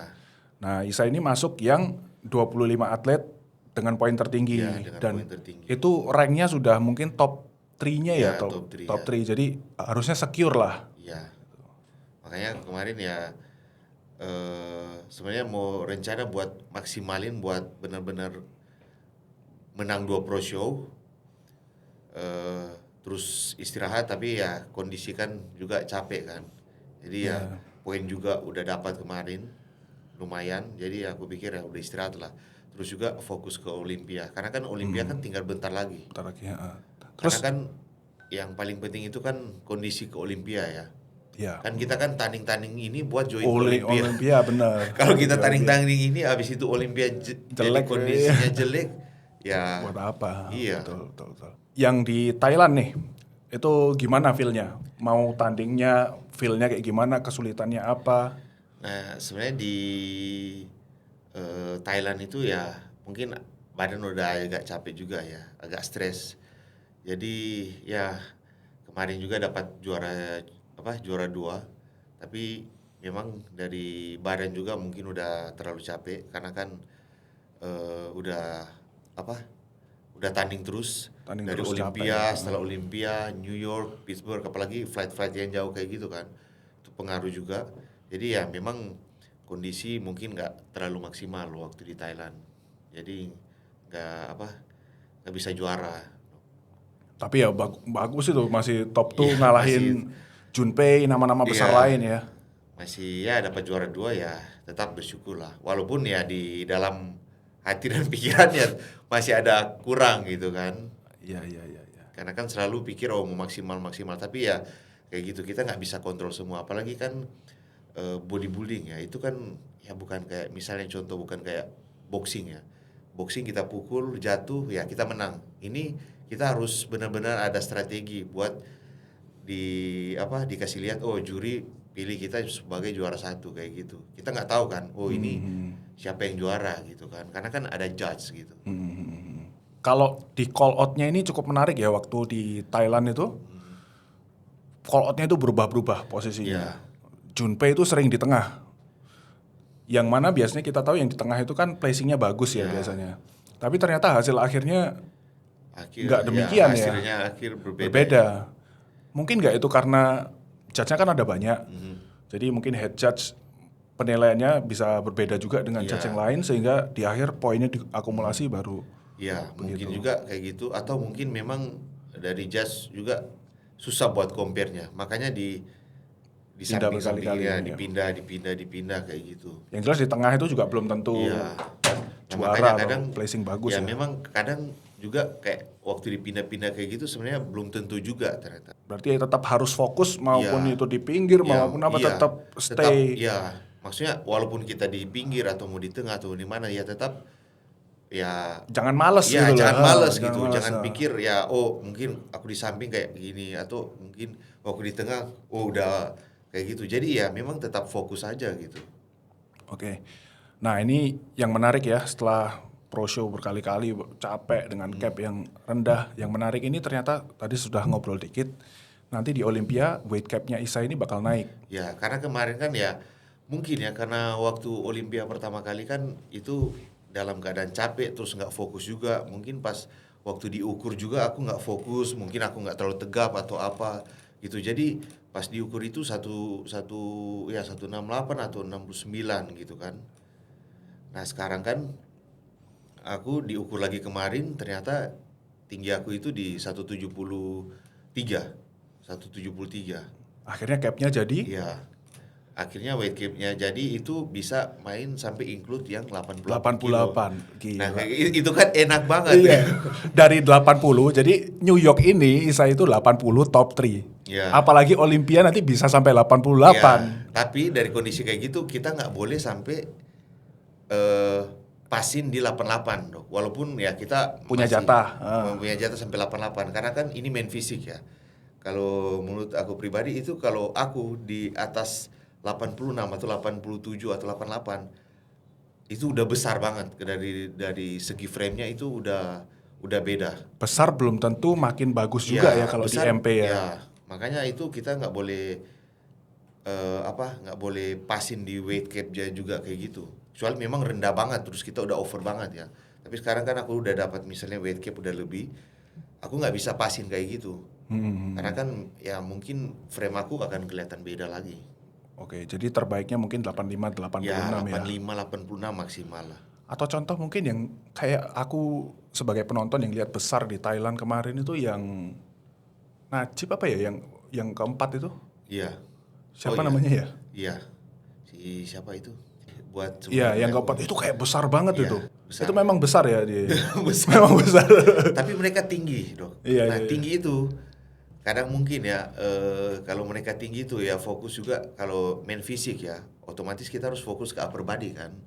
S2: Nah, Isa ini masuk yang 25 atlet dengan poin tertinggi
S1: Iya, dengan
S2: dan
S1: poin tertinggi.
S2: itu ranknya sudah mungkin top 3-nya ya,
S1: Iya, top three,
S2: top 3. Jadi harusnya secure lah.
S1: Ya, makanya kemarin ya sebenarnya mau rencana buat maksimalin buat benar-benar menang 2 pro show, terus istirahat tapi ya kondisi kan juga capek kan, jadi ya poin juga udah dapat kemarin lumayan, jadi aku pikir ya udah istirahat lah, terus juga fokus ke Olympia karena kan Olympia kan tinggal bentar lagi.
S2: Bentar lagi, ya.
S1: Terus kan yang paling penting itu kan kondisi ke Olympia ya.
S2: Ya.
S1: Kan kita kan tanding-tanding ini buat join Olympia.
S2: Olympia benar.
S1: Kalau kita tanding-tanding ini habis itu Olympia jadi
S2: Jelek,
S1: kondisinya jelek, ya
S2: Buat apa?
S1: Iya.
S2: Betul. Yang di Thailand nih, itu gimana feel-nya? Mau tandingnya, feel-nya kayak gimana? Kesulitannya apa?
S1: Nah, sebenarnya di Thailand itu ya mungkin badan udah agak capek juga ya, agak stres. Jadi ya kemarin juga dapat juara 2, tapi memang dari badan juga mungkin udah terlalu capek karena kan udah tanding terus dari Olympia, setelah Olympia, New York, Pittsburgh, apalagi flight yang jauh kayak gitu kan, itu pengaruh juga. Jadi ya memang kondisi mungkin nggak terlalu maksimal waktu di Thailand, jadi nggak bisa juara.
S2: Tapi ya bagus itu, masih top 2 ngalahin Junpei, nama-nama besar lain ya.
S1: Masih ya dapat juara 2 ya tetap bersyukur lah, walaupun ya di dalam hati dan pikirannya masih ada kurang gitu kan.
S2: Iya.
S1: Karena kan selalu pikir mau maksimal, tapi ya kayak gitu kita nggak bisa kontrol semua. Apalagi kan bodybuilding ya itu kan ya bukan kayak misalnya contoh bukan kayak boxing ya. Boxing kita pukul jatuh ya kita menang. Ini kita harus benar-benar ada strategi buat dikasih lihat juri pilih kita sebagai juara 1 kayak gitu. Kita nggak tahu kan ini siapa yang juara gitu kan, karena kan ada judge gitu.
S2: Kalau di call out-nya ini cukup menarik ya, waktu di Thailand itu call out-nya itu berubah-berubah posisinya.
S1: Iya.
S2: Junpei itu sering di tengah, yang mana biasanya kita tahu yang di tengah itu kan placing-nya bagus ya biasanya. Tapi ternyata hasil akhirnya nggak demikian ya.
S1: Hasilnya akhir berbeda.
S2: Berbeda. Mungkin nggak itu karena judge-nya kan ada banyak. Jadi mungkin head judge penilaiannya bisa berbeda juga dengan judge yang lain, sehingga di akhir poinnya diakumulasi baru.
S1: Ya mungkin juga kayak gitu, atau mungkin memang dari judge juga susah buat compare-nya, makanya di samping-sampingnya dipindah kayak gitu.
S2: Yang jelas di tengah itu juga belum tentu juara atau placing bagus ya.
S1: Memang kadang juga kayak waktu dipindah-pindah kayak gitu sebenarnya belum tentu juga ternyata.
S2: Berarti tetap harus fokus maupun itu di pinggir maupun tetap stay.
S1: Maksudnya walaupun kita di pinggir atau mau di tengah atau di mana ya tetap ya
S2: jangan malas
S1: gitu. Jangan malas gitu.
S2: Malas,
S1: jangan pikir mungkin aku di samping kayak gini, atau mungkin aku di tengah udah kayak gitu. Jadi ya memang tetap fokus aja gitu.
S2: Oke. Nah, ini yang menarik ya, setelah pro show berkali-kali capek dengan cap yang rendah. Yang menarik ini ternyata tadi sudah ngobrol dikit, nanti di Olympia weight cap-nya Isa ini bakal naik.
S1: Ya, karena kemarin kan ya mungkin ya karena waktu Olympia pertama kali kan itu dalam keadaan capek terus nggak fokus juga. Mungkin pas waktu diukur juga aku nggak fokus, mungkin aku nggak terlalu tegap atau apa gitu. Jadi pas diukur itu 168 atau 69 gitu kan. Nah sekarang kan aku diukur lagi kemarin, ternyata tinggi aku itu di 173.
S2: Akhirnya capnya jadi?
S1: Iya. Akhirnya weight cap-nya jadi itu bisa main sampai include yang 88 kilo.
S2: 88. Gila.
S1: Nah, itu kan enak banget.
S2: Iya. Dari 80, jadi New York ini Isai itu 80 top 3.
S1: Ya.
S2: Apalagi Olympia nanti bisa sampai 88.
S1: Ya, tapi dari kondisi kayak gitu kita nggak boleh sampai pasin di 88 dok. Walaupun ya kita
S2: Punya
S1: masih
S2: jatah.
S1: punya jatah sampai 88 karena kan ini main fisik ya. Kalau menurut aku pribadi itu kalau aku di atas 86 atau 87 atau 88 itu udah besar banget dari segi frame-nya itu udah beda.
S2: Besar belum tentu makin bagus juga ya kalau
S1: besar,
S2: di MP ya.
S1: Ya, makanya itu kita nggak boleh nggak boleh pasin di weight cap juga kayak gitu. Soalnya memang rendah banget terus kita udah over banget ya. Tapi sekarang kan aku udah dapat misalnya weight cap udah lebih, aku nggak bisa pasin kayak gitu. Karena kan ya mungkin frame aku akan kelihatan beda lagi.
S2: Oke, jadi terbaiknya mungkin 85, 86
S1: Ya,
S2: ya.
S1: 85, 86 maksimal lah.
S2: Atau contoh mungkin yang kayak aku sebagai penonton yang lihat besar di Thailand kemarin itu yang Najib apa ya yang keempat itu?
S1: Iya.
S2: Siapa namanya ya?
S1: Iya. Si siapa itu? Buat
S2: Iya, yang keempat itu kayak besar banget
S1: Iya,
S2: itu.
S1: besar.
S2: Itu memang besar ya dia.
S1: Besar.
S2: Memang besar.
S1: Tapi mereka tinggi, Dok.
S2: Iya,
S1: nah,
S2: iya.
S1: tinggi itu kadang mungkin ya kalau mereka tinggi itu ya fokus juga kalau main fisik ya, otomatis kita harus fokus ke upper body kan.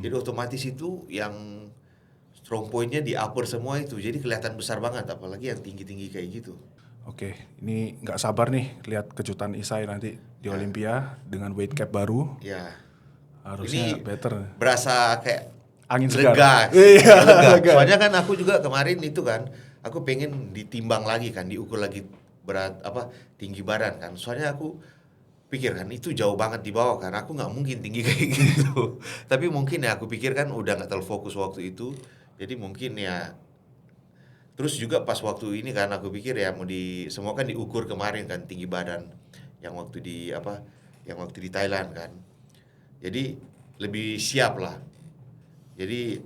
S1: Jadi otomatis itu yang strong point-nya di upper semua itu. Jadi kelihatan besar banget apalagi yang tinggi-tinggi kayak gitu.
S2: Oke, ini nggak sabar nih lihat kejutan Isai nanti di Olympia dengan weight cap baru.
S1: Ya.
S2: Harusnya
S1: Ini
S2: better.
S1: berasa kayak
S2: Angin segar.
S1: lega.
S2: Iya,
S1: lega.
S2: lega.
S1: Soalnya kan aku juga kemarin itu kan, aku pengen ditimbang lagi kan, diukur lagi berat tinggi badan kan. Soalnya aku pikir kan itu jauh banget di bawah kan, aku nggak mungkin tinggi kayak gitu. Tapi mungkin ya aku pikir kan udah nggak terlalu fokus waktu itu, jadi mungkin ya. Terus juga pas waktu ini kan aku pikir ya semua kan diukur kemarin kan tinggi badan yang waktu di Thailand kan. Jadi lebih siap lah. Jadi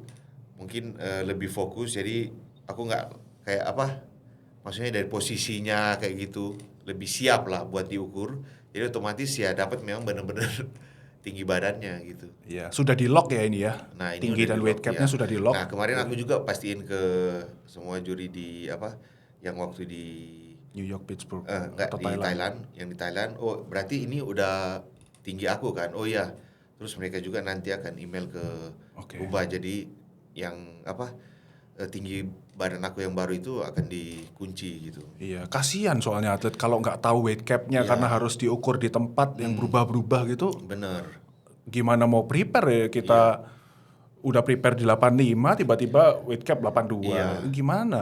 S1: mungkin lebih fokus. Jadi aku nggak kayak maksudnya dari posisinya kayak gitu lebih siap lah buat diukur. Jadi otomatis ya dapat memang benar-benar tinggi badannya gitu.
S2: Iya, sudah di lock ya ini ya.
S1: Nah, ini
S2: tinggi
S1: udah
S2: dan
S1: di
S2: weight
S1: lock,
S2: capnya
S1: ya.
S2: sudah di lock.
S1: Nah kemarin aku juga pastiin ke semua juri di yang waktu di
S2: New York, Pittsburgh,
S1: enggak
S2: atau
S1: di Thailand. Yang di Thailand, oh berarti ini udah tinggi aku kan. Oh iya. Terus mereka juga nanti akan email ke ubah jadi yang tinggi badan aku yang baru itu akan dikunci gitu.
S2: Iya, kasihan soalnya atlet kalau nggak tahu weight cap-nya karena harus diukur di tempat yang berubah-berubah gitu.
S1: Bener.
S2: Gimana mau prepare ya kita udah prepare di 85 tiba-tiba weight cap 82.
S1: Iya.
S2: Gimana?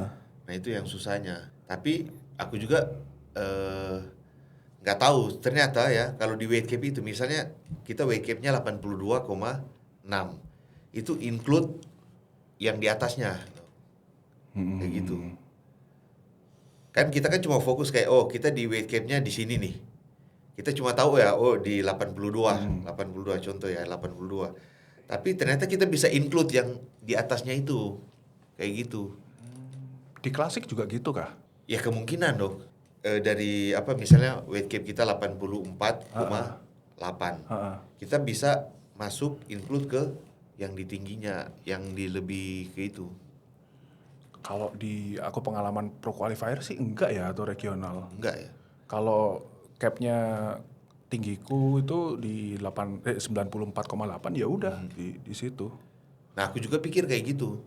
S1: Nah itu yang susahnya. Tapi aku juga nggak tahu ternyata ya kalau di weight cap itu misalnya kita weight cap-nya 82,6 itu include yang di atasnya kayak gitu kan kita kan cuma fokus kayak kita di weight cap-nya di sini nih kita cuma tahu ya di 82 contoh ya 82 tapi ternyata kita bisa include yang di atasnya itu kayak gitu.
S2: Di klasik juga gitu kah?
S1: Ya kemungkinan dong. Dari misalnya weight cap kita 84,8. Kita bisa masuk include ke yang di tingginya, yang di lebih ke itu.
S2: Kalau di aku pengalaman pro qualifier sih enggak ya atau regional.
S1: Enggak ya.
S2: Kalau capnya tinggiku itu di 94,8 ya udah di situ.
S1: Nah, aku juga pikir kayak gitu.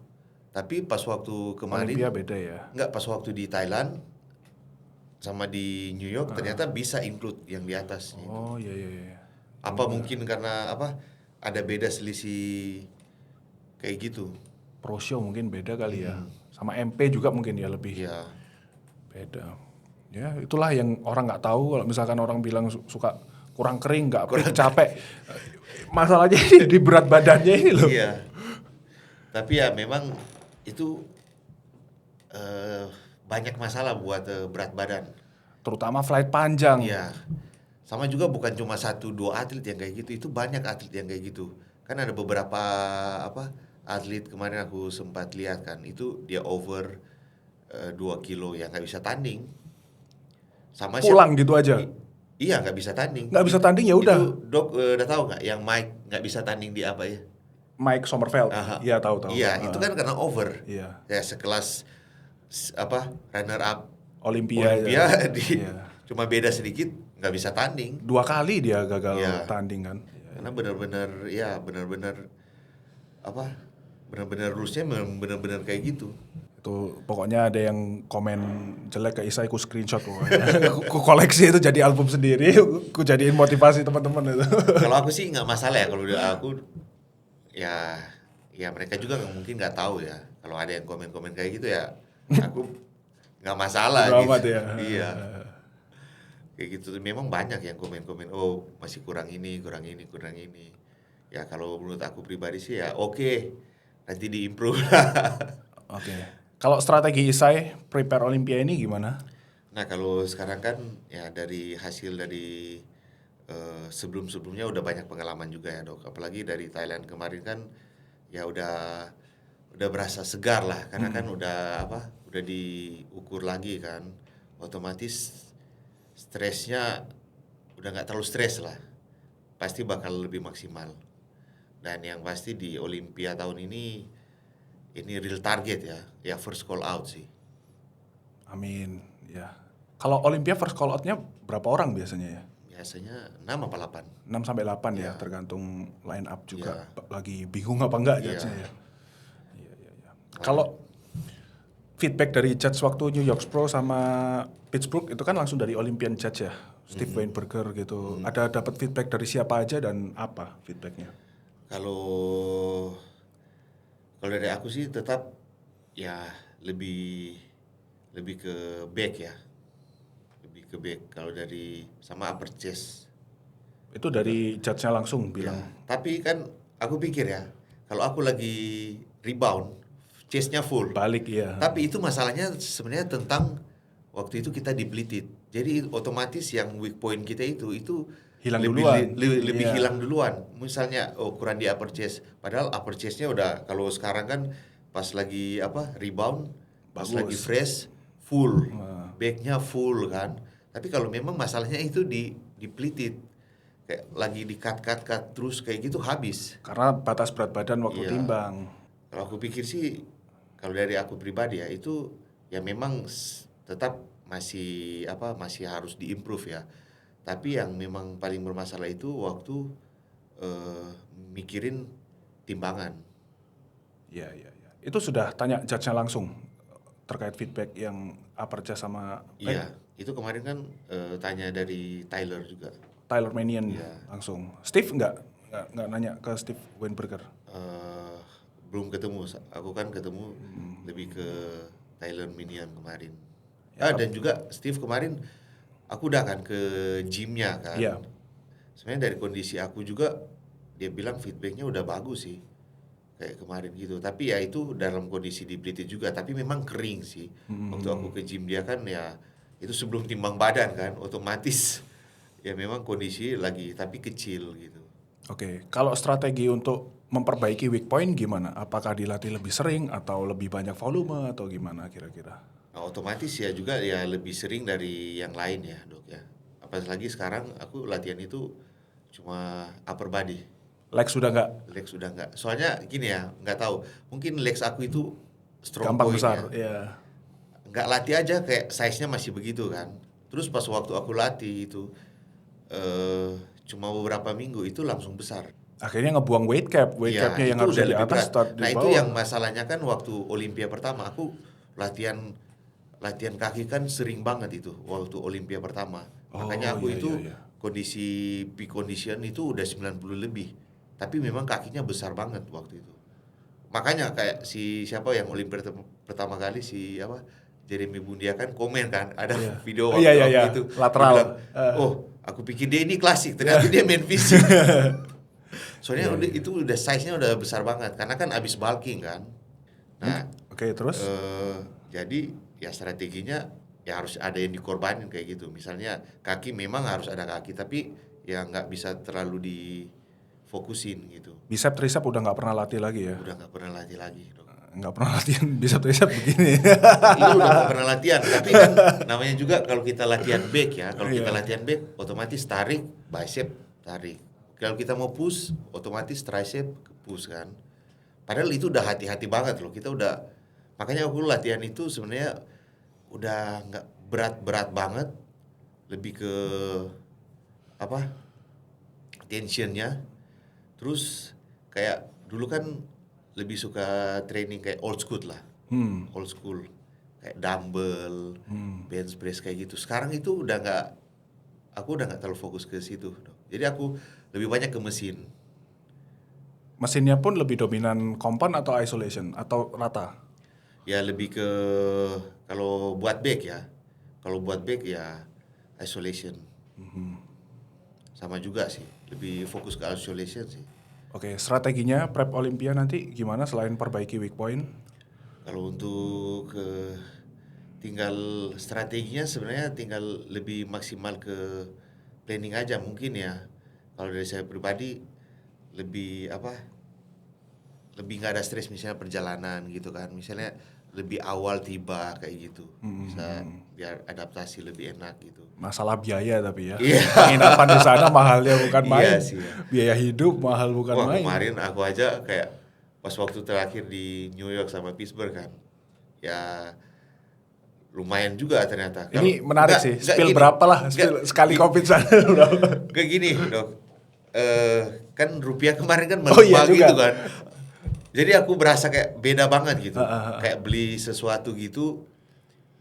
S1: Tapi pas waktu kemarin
S2: Olympia beda ya.
S1: Enggak, pas waktu di Thailand sama di New York ternyata bisa include yang di atasnya.
S2: Oh iya.
S1: Apa mungkin karena ada beda selisih kayak gitu.
S2: Pro show mungkin beda kali ya. Sama MP juga mungkin ya lebih
S1: Iya.
S2: beda. Ya itulah yang orang nggak tahu. Kalau misalkan orang bilang suka kurang kering, nggak capek. Masalahnya ini di berat badannya ini loh.
S1: Iya. Tapi ya memang itu banyak masalah buat berat badan.
S2: Terutama flight panjang.
S1: Iya. Sama juga bukan cuma 1-2 atlet yang kayak gitu, itu banyak atlet yang kayak gitu. Kan ada beberapa atlet kemarin aku sempat lihat kan, itu dia over 2 kilo yang nggak bisa tanding. Sama
S2: Pulang gitu aja.
S1: Iya, nggak bisa tanding.
S2: Nggak bisa tanding ya udah.
S1: Itu Dok udah tahu nggak yang Mike nggak bisa tanding di apa ya?
S2: Mike Sommerfeld. Iya tahu.
S1: Iya, itu kan karena over.
S2: Iya.
S1: Ya sekelas runner up
S2: Olympia
S1: di cuma beda sedikit nggak bisa tanding.
S2: 2 kali dia gagal tanding kan.
S1: Karena benar-benar rulesnya benar-benar kayak gitu.
S2: Itu pokoknya ada yang komen jelek ke Isai, ku screenshot pokoknya. Ku koleksi itu jadi album sendiri, ku jadiin motivasi teman-teman itu.
S1: Kalau aku sih nggak masalah ya, kalau aku ya mereka juga mungkin nggak tahu ya. Kalau ada yang komen-komen kayak gitu ya, aku nggak masalah gitu.
S2: Ya.
S1: Iya. Kayak gitu, memang banyak yang komen-komen, oh masih kurang ini. Ya kalau menurut aku pribadi sih ya oke, nanti diimprove lah.
S2: Oke. Kalau strategi Isai prepare Olympia ini gimana?
S1: Nah kalau sekarang kan ya dari hasil dari sebelum-sebelumnya udah banyak pengalaman juga ya Dok. Apalagi dari Thailand kemarin kan ya udah berasa segar lah, karena kan udah diukur lagi kan, otomatis stresnya udah nggak terlalu stres lah, pasti bakal lebih maksimal. Dan yang pasti di Olympia tahun ini real target ya first call out sih.
S2: Amin, ya. Kalau Olympia first call out-nya berapa orang biasanya ya?
S1: Biasanya 6 apa 8?
S2: 6 sampai 8 ya, tergantung line up juga. Lagi bingung apa enggak judge-nya ya. Iya. Kalau feedback dari judge waktu New York Pro sama Pittsburgh itu kan langsung dari Olympian judge ya, Steve Weinberger gitu. Ada dapat feedback dari siapa aja dan apa feedbacknya?
S1: Kalau dari aku sih tetap ya lebih ke back ya. Lebih ke back kalau dari sama upper chest.
S2: Itu dari judge-nya langsung bilang.
S1: Tapi kan aku pikir ya, kalau aku lagi rebound, chest-nya full.
S2: Balik ya.
S1: Tapi itu masalahnya sebenarnya tentang waktu itu kita depleted. Jadi otomatis yang weak point kita itu
S2: hilang
S1: lebih hilang duluan. Misalnya kurang di upper chest, padahal upper chest-nya udah, kalau sekarang kan pas lagi rebound, pas lagi fresh full, back-nya full kan. Tapi kalau memang masalahnya itu di depleted, kayak lagi di cut terus kayak gitu habis.
S2: Karena batas berat badan waktu timbang.
S1: Kalau aku pikir sih, kalau dari aku pribadi ya itu ya memang tetap masih harus diimprove ya. Tapi yang memang paling bermasalah itu waktu mikirin timbangan.
S2: Iya. Itu sudah tanya judge-nya langsung terkait feedback yang upper chest sama.
S1: Iya, itu kemarin kan tanya dari Tyler juga.
S2: Tyler Manian langsung. Steve nggak nanya ke Steve Weinberger?
S1: Belum ketemu. Aku kan ketemu lebih ke Tyler Manian kemarin. Dan juga Steve kemarin aku udah kan ke gymnya kan.
S2: Iya.
S1: Sebenarnya dari kondisi aku juga dia bilang feedbacknya udah bagus sih kayak kemarin gitu. Tapi ya itu dalam kondisi depleted juga. Tapi memang kering sih. Waktu aku ke gym dia kan ya itu sebelum timbang badan kan, otomatis ya memang kondisi lagi tapi kecil gitu.
S2: Oke. Kalau strategi untuk memperbaiki weak point gimana? Apakah dilatih lebih sering atau lebih banyak volume atau gimana kira-kira?
S1: Nah, otomatis ya juga ya lebih sering dari yang lain ya Dok ya. Apalagi sekarang aku latihan itu cuma upper body.
S2: Legs sudah nggak?
S1: Legs sudah nggak. Soalnya gini ya, nggak tahu. Mungkin legs aku itu strong
S2: Gampang
S1: point
S2: besar.
S1: ya.
S2: Ya.
S1: Nggak latih aja kayak size-nya masih begitu kan. Terus pas waktu aku latih itu cuma beberapa minggu itu langsung besar.
S2: Akhirnya ngebuang weight cap-nya yang harusnya di atas start di bawah.
S1: Nah itu yang masalahnya kan waktu Olympia pertama aku latihan kaki kan sering banget itu waktu Olympia pertama. Makanya aku kondisi peak condition itu udah 90 lebih. Tapi memang kakinya besar banget waktu itu. Makanya kayak siapa yang Olympia pertama kali Jeremy Bundia kan komen kan ada video waktu itu
S2: lateral.
S1: Bilang, aku pikir dia ini klasik, ternyata dia main fisik. Soalnya itu udah size-nya udah besar banget karena kan abis bulking kan. Nah,
S2: Oke, terus
S1: Jadi ya strateginya ya harus ada yang dikorbanin kayak gitu. Misalnya kaki memang harus ada kaki, tapi ya nggak bisa terlalu difokusin gitu.
S2: Bicep tricep udah nggak pernah latih lagi ya?
S1: Udah nggak pernah latih lagi dong.
S2: Nggak pernah latihan bicep tricep begini.
S1: Itu udah nggak pernah latihan, tapi kan namanya juga kalau kita latihan back ya, kalau kita latihan back otomatis tarik bicep tarik. Kalau kita mau push otomatis tricep push kan. Padahal itu udah hati-hati banget loh. Kita udah, makanya aku latihan itu sebenarnya udah nggak berat-berat banget, lebih ke apa, tensionnya. Terus kayak dulu kan lebih suka training kayak old school lah, old school kayak dumbbell, bench press kayak gitu. Sekarang itu aku udah nggak terlalu fokus ke situ. Jadi aku lebih banyak ke mesin.
S2: Mesinnya pun lebih dominan compound atau isolation atau rata?
S1: Ya lebih ke kalau buat back ya. Kalau buat back ya isolation. Sama juga sih. Lebih fokus ke isolation sih.
S2: Oke, strateginya prep Olympia nanti gimana selain perbaiki weak point?
S1: Kalau untuk tinggal strateginya sebenarnya tinggal lebih maksimal ke planning aja mungkin ya. Kalau dari saya pribadi lebih lebih nggak ada stres misalnya perjalanan gitu kan, misalnya lebih awal tiba kayak gitu, bisa biar adaptasi lebih enak gitu.
S2: Masalah biaya tapi ya.
S1: Iya.
S2: Penginapan di sana mahalnya bukan main.
S1: Iya sih ya.
S2: Biaya hidup mahal bukan
S1: Wah,
S2: main.
S1: kemarin aku aja kayak pas waktu terakhir di New York sama Pittsburgh kan, ya lumayan juga ternyata.
S2: Ini menarik sih. Spill
S1: gini.
S2: berapa lah? Spill sekali COVID sana berapa?
S1: Kayak gini dok, kan rupiah kemarin kan
S2: Oh iya
S1: melemah
S2: juga.
S1: gitu kan. Jadi aku berasa kayak beda banget gitu. Kayak beli sesuatu gitu,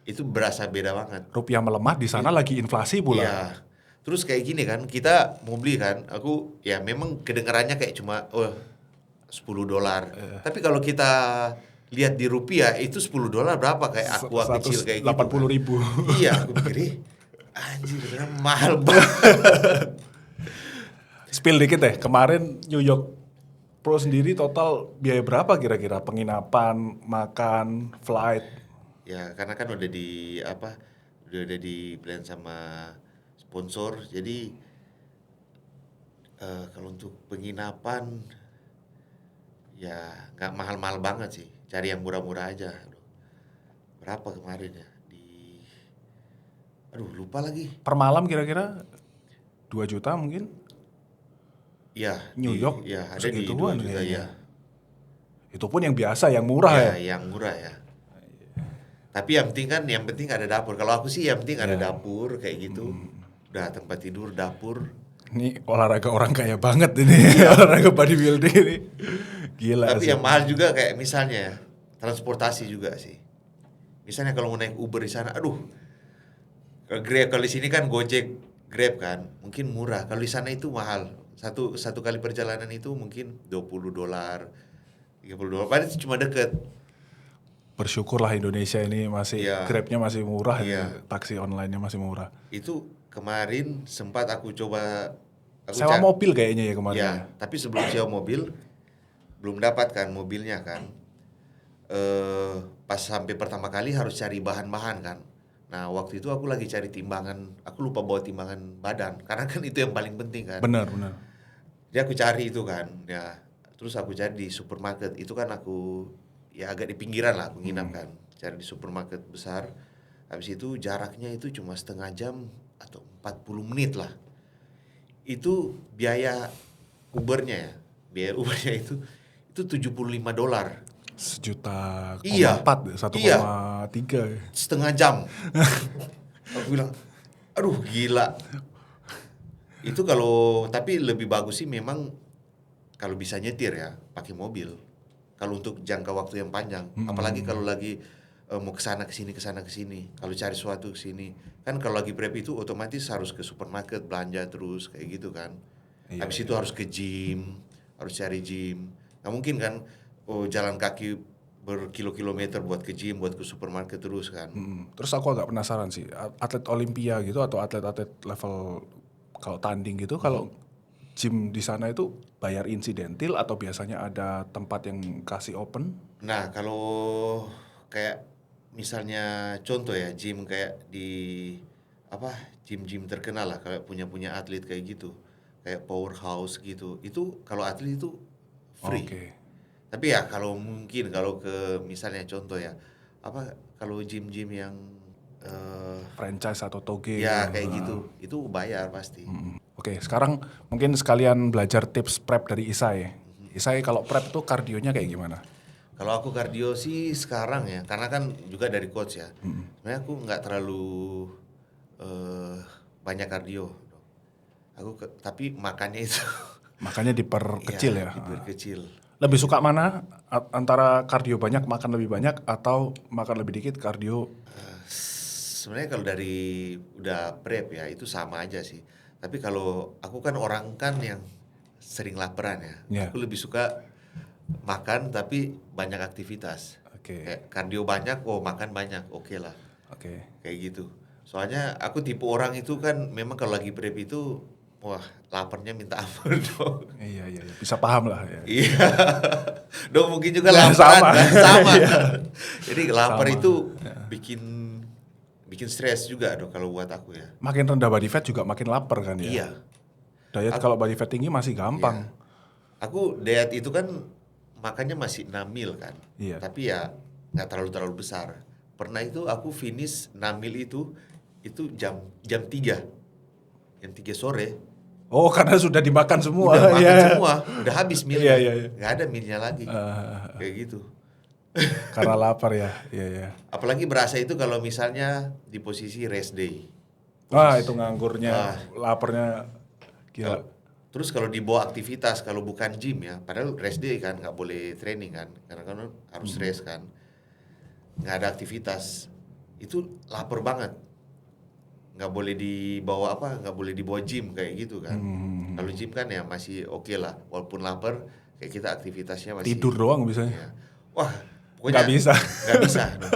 S1: itu berasa beda banget.
S2: Rupiah melemah di sana lagi inflasi pula.
S1: Iya. Terus kayak gini kan, kita mau beli kan, aku ya memang kedengarannya kayak cuma $10. Tapi kalau kita lihat di rupiah itu $10 berapa, kayak aqua kecil kayak gitu.
S2: 80.000.
S1: Iya, aku pikir anjir beneran mahal banget.
S2: Spill dikit deh. Kemarin New York Pro sendiri total biaya berapa kira-kira? Penginapan, makan, flight.
S1: Ya karena kan udah di plan sama sponsor, jadi kalau untuk penginapan ya nggak mahal-mahal banget sih, cari yang murah-murah aja. Berapa kemarin ya lupa lagi.
S2: Per malam kira-kira 2 juta mungkin?
S1: Ya
S2: New York
S1: ya ada di 2
S2: segituan
S1: juta
S2: kayaknya.
S1: ya.
S2: Itu pun yang biasa, yang murah ya.
S1: Yang murah ya. Tapi yang penting ada dapur. Kalau aku sih yang penting ada dapur kayak gitu. Udah tempat tidur, dapur.
S2: Ini olahraga orang kaya banget ini. Olahraga bodybuilding ini. Gila
S1: Tapi
S2: sih.
S1: yang mahal juga kayak misalnya transportasi juga sih. Misalnya kalau mau naik Uber di sana, Grab, kalau di sini kan Gojek, Grab kan, mungkin murah. Kalau di sana itu mahal. Satu kali perjalanan itu mungkin $20, $30. Padahal itu cuma deket.
S2: Bersyukurlah Indonesia ini masih Grab-nya masih murah, taksi online-nya masih murah.
S1: Itu kemarin sempat aku coba
S2: sewa mobil kayaknya ya kemarin.
S1: Ya, tapi sebelum sewa mobil belum dapat kan mobilnya kan. Pas sampai pertama kali harus cari bahan-bahan kan. Nah, waktu itu aku lagi cari timbangan, aku lupa bawa timbangan badan karena kan itu yang paling penting kan.
S2: Benar.
S1: Jadi aku cari itu kan, ya. Terus aku cari di supermarket, itu kan aku ya agak di pinggiran lah, aku nginap kan. Cari di supermarket besar. Habis itu jaraknya itu cuma setengah jam atau 40 menit lah. Itu biaya Ubernya ya. Biaya Ubernya itu $75.
S2: $1,400,000,
S1: Iya.
S2: 1,3.
S1: Setengah jam. Aku bilang, aduh gila. Itu tapi lebih bagus sih memang kalau bisa nyetir ya, pakai mobil. Kalau untuk jangka waktu yang panjang, apalagi kalau lagi mau kesana kesini. Kalau cari sesuatu kesini, kan kalau lagi prep itu otomatis harus ke supermarket belanja terus kayak gitu kan. Habis itu harus ke gym, harus cari gym. Nggak mungkin kan jalan kaki berkilo-kilometer buat ke gym, buat ke supermarket terus kan.
S2: Terus aku agak penasaran sih, atlet Olympia gitu atau atlet-atlet level kalau tanding gitu, kalau gym di sana itu bayar insidentil atau biasanya ada tempat yang kasih open?
S1: Nah, kalau kayak misalnya contoh ya gym kayak di gym-gym terkenal lah kayak punya atlet kayak gitu, kayak powerhouse gitu, itu kalau atlet itu free.
S2: Oke.
S1: Tapi ya kalau mungkin kalau ke misalnya contoh ya kalau gym-gym yang
S2: Franchise atau toge
S1: ya
S2: gitu.
S1: kayak gitu itu bayar pasti.
S2: Oke, sekarang mungkin sekalian belajar tips prep dari Isai. Isai kalau prep tuh kardionya kayak gimana?
S1: Kalau aku kardio sih sekarang ya, karena kan juga dari coach ya. Sebenarnya aku nggak terlalu banyak kardio. Tapi makannya itu
S2: Makanya diperkecil ya.
S1: diperkecil.
S2: Lebih suka mana antara kardio banyak makan lebih banyak atau makan lebih dikit kardio?
S1: Sebenarnya kalau dari udah prep ya itu sama aja sih. Tapi kalau aku kan orang kan yang sering laparan ya.
S2: Ya.
S1: Aku lebih suka makan tapi banyak aktivitas.
S2: Oke.
S1: Kayak kardio banyak, makan banyak, oke lah.
S2: Oke.
S1: Kayak gitu. Soalnya aku tipe orang itu kan memang kalau lagi prep itu laparnya minta ampun dong.
S2: Iya, bisa paham lah ya.
S1: Iya. Dong mungkin juga
S2: Ya,
S1: laparan
S2: sama.
S1: kan sama.
S2: Iya.
S1: Jadi lapar
S2: Sama.
S1: itu bikin stres juga dong kalau buat aku ya.
S2: Makin rendah body fat juga makin lapar kan ya.
S1: Iya.
S2: Diet kalau body fat tinggi masih gampang.
S1: Aku diet itu kan makannya masih 6 mil kan.
S2: Iya.
S1: Tapi ya nggak terlalu besar. Pernah itu aku finish 6 mil itu jam 3. Jam 3 sore.
S2: Oh, karena sudah dimakan semua.
S1: Udah makan
S2: Iya.
S1: semua, udah habis milnya.
S2: Iya.
S1: Nggak ada milnya lagi. Kayak gitu.
S2: Karena lapar ya. Iya.
S1: Apalagi berasa itu kalau misalnya di posisi rest day.
S2: Wah, itu nganggurnya, laparnya gila.
S1: Terus kalau dibawa aktivitas, kalau bukan gym ya, padahal rest day kan, nggak boleh training kan, karena kan harus rest kan, nggak ada aktivitas, itu lapar banget, nggak boleh dibawa gym kayak gitu kan. Kalau gym kan ya masih oke lah, walaupun lapar, kayak kita aktivitasnya masih
S2: Tidur doang bisanya.
S1: ya. Wah, pokoknya
S2: Nggak bisa.
S1: nggak bisa. dong.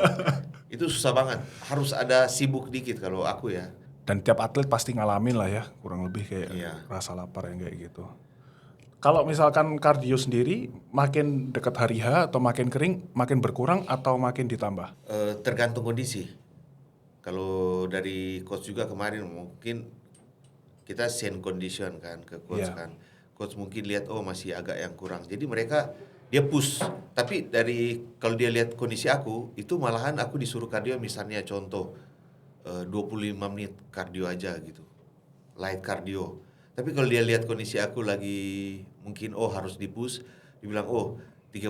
S1: Itu susah banget, harus ada sibuk dikit kalau aku ya.
S2: Dan tiap atlet pasti ngalamin lah ya, kurang lebih kayak rasa lapar yang kayak gitu. Kalau misalkan kardio sendiri, makin dekat hari H atau makin kering, makin berkurang atau makin ditambah?
S1: Tergantung kondisi. Kalau dari coach juga kemarin mungkin kita send condition kan ke coach kan. Coach mungkin lihat masih agak yang kurang. Jadi dia push. Tapi kalau dia lihat kondisi aku, itu malahan aku disuruh kardio misalnya contoh 25 menit kardio aja gitu. Light kardio. Tapi kalau dia lihat kondisi aku lagi mungkin harus dipush, dibilang 35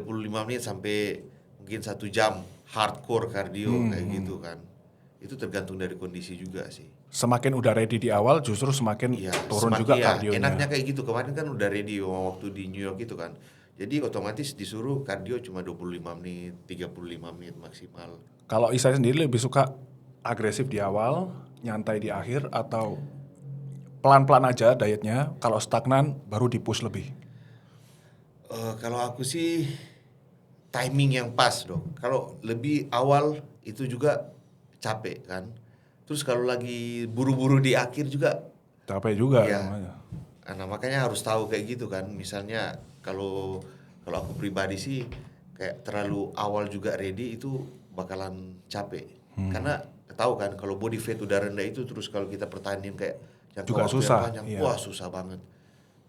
S1: menit sampai mungkin 1 jam hardcore kardio kayak gitu kan. Itu tergantung dari kondisi juga sih.
S2: Semakin udah ready di awal justru semakin turun juga kardionya.
S1: Enaknya kayak gitu. Kemarin kan udah ready waktu di New York itu kan. Jadi otomatis disuruh kardio cuma 25 menit, 35 menit maksimal.
S2: Kalau Isai sendiri lebih suka agresif di awal, nyantai di akhir, atau pelan-pelan aja dietnya, kalau stagnan baru di-push lebih?
S1: Kalau aku sih timing yang pas dong. Kalau lebih awal itu juga capek kan. Terus kalau lagi buru-buru di akhir juga
S2: capek juga
S1: ya.
S2: namanya.
S1: Nah, makanya harus tahu kayak gitu kan. Misalnya kalau aku pribadi sih kayak terlalu awal juga ready itu bakalan capek. Karena tahu kan kalau body fat udah rendah itu terus kalau kita pertahanin kayak jangka
S2: juga
S1: waktu
S2: susah.
S1: yang panjang, wah susah banget.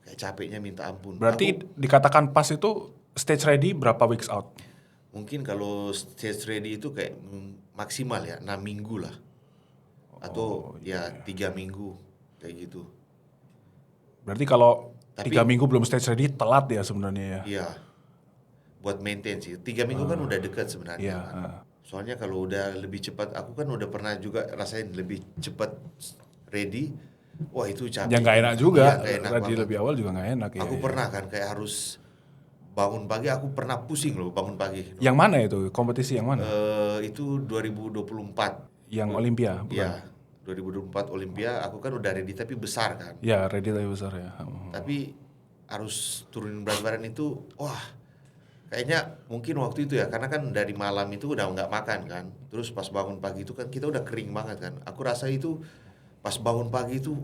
S1: Kayak capeknya minta ampun.
S2: Berarti dikatakan pas itu stage ready berapa weeks out?
S1: Mungkin kalau stage ready itu kayak maksimal ya 6 minggu lah. Atau 3 minggu kayak gitu.
S2: Berarti kalau 3 minggu belum stage ready telat ya sebenarnya ya?
S1: Iya. Buat maintain sih. 3 minggu kan udah dekat sebenarnya kan. Soalnya kalau udah lebih cepat, aku kan udah pernah juga rasain lebih cepat ready. Wah itu capek.
S2: Ya nggak enak juga.
S1: Iya, enak
S2: ready lebih awal juga nggak enak ya.
S1: Aku pernah kan kayak harus bangun pagi, aku pernah pusing loh bangun pagi.
S2: Yang mana itu? Kompetisi yang mana?
S1: Itu 2024.
S2: Yang Olympia?
S1: Iya, 2024 Olympia. Aku kan udah ready tapi besar kan.
S2: Ya ready tapi besar ya.
S1: Tapi harus turunin berat badan itu, kayaknya mungkin waktu itu ya, karena kan dari malam itu udah nggak makan kan. Terus pas bangun pagi itu kan kita udah kering banget kan. Aku rasa itu pas bangun pagi itu,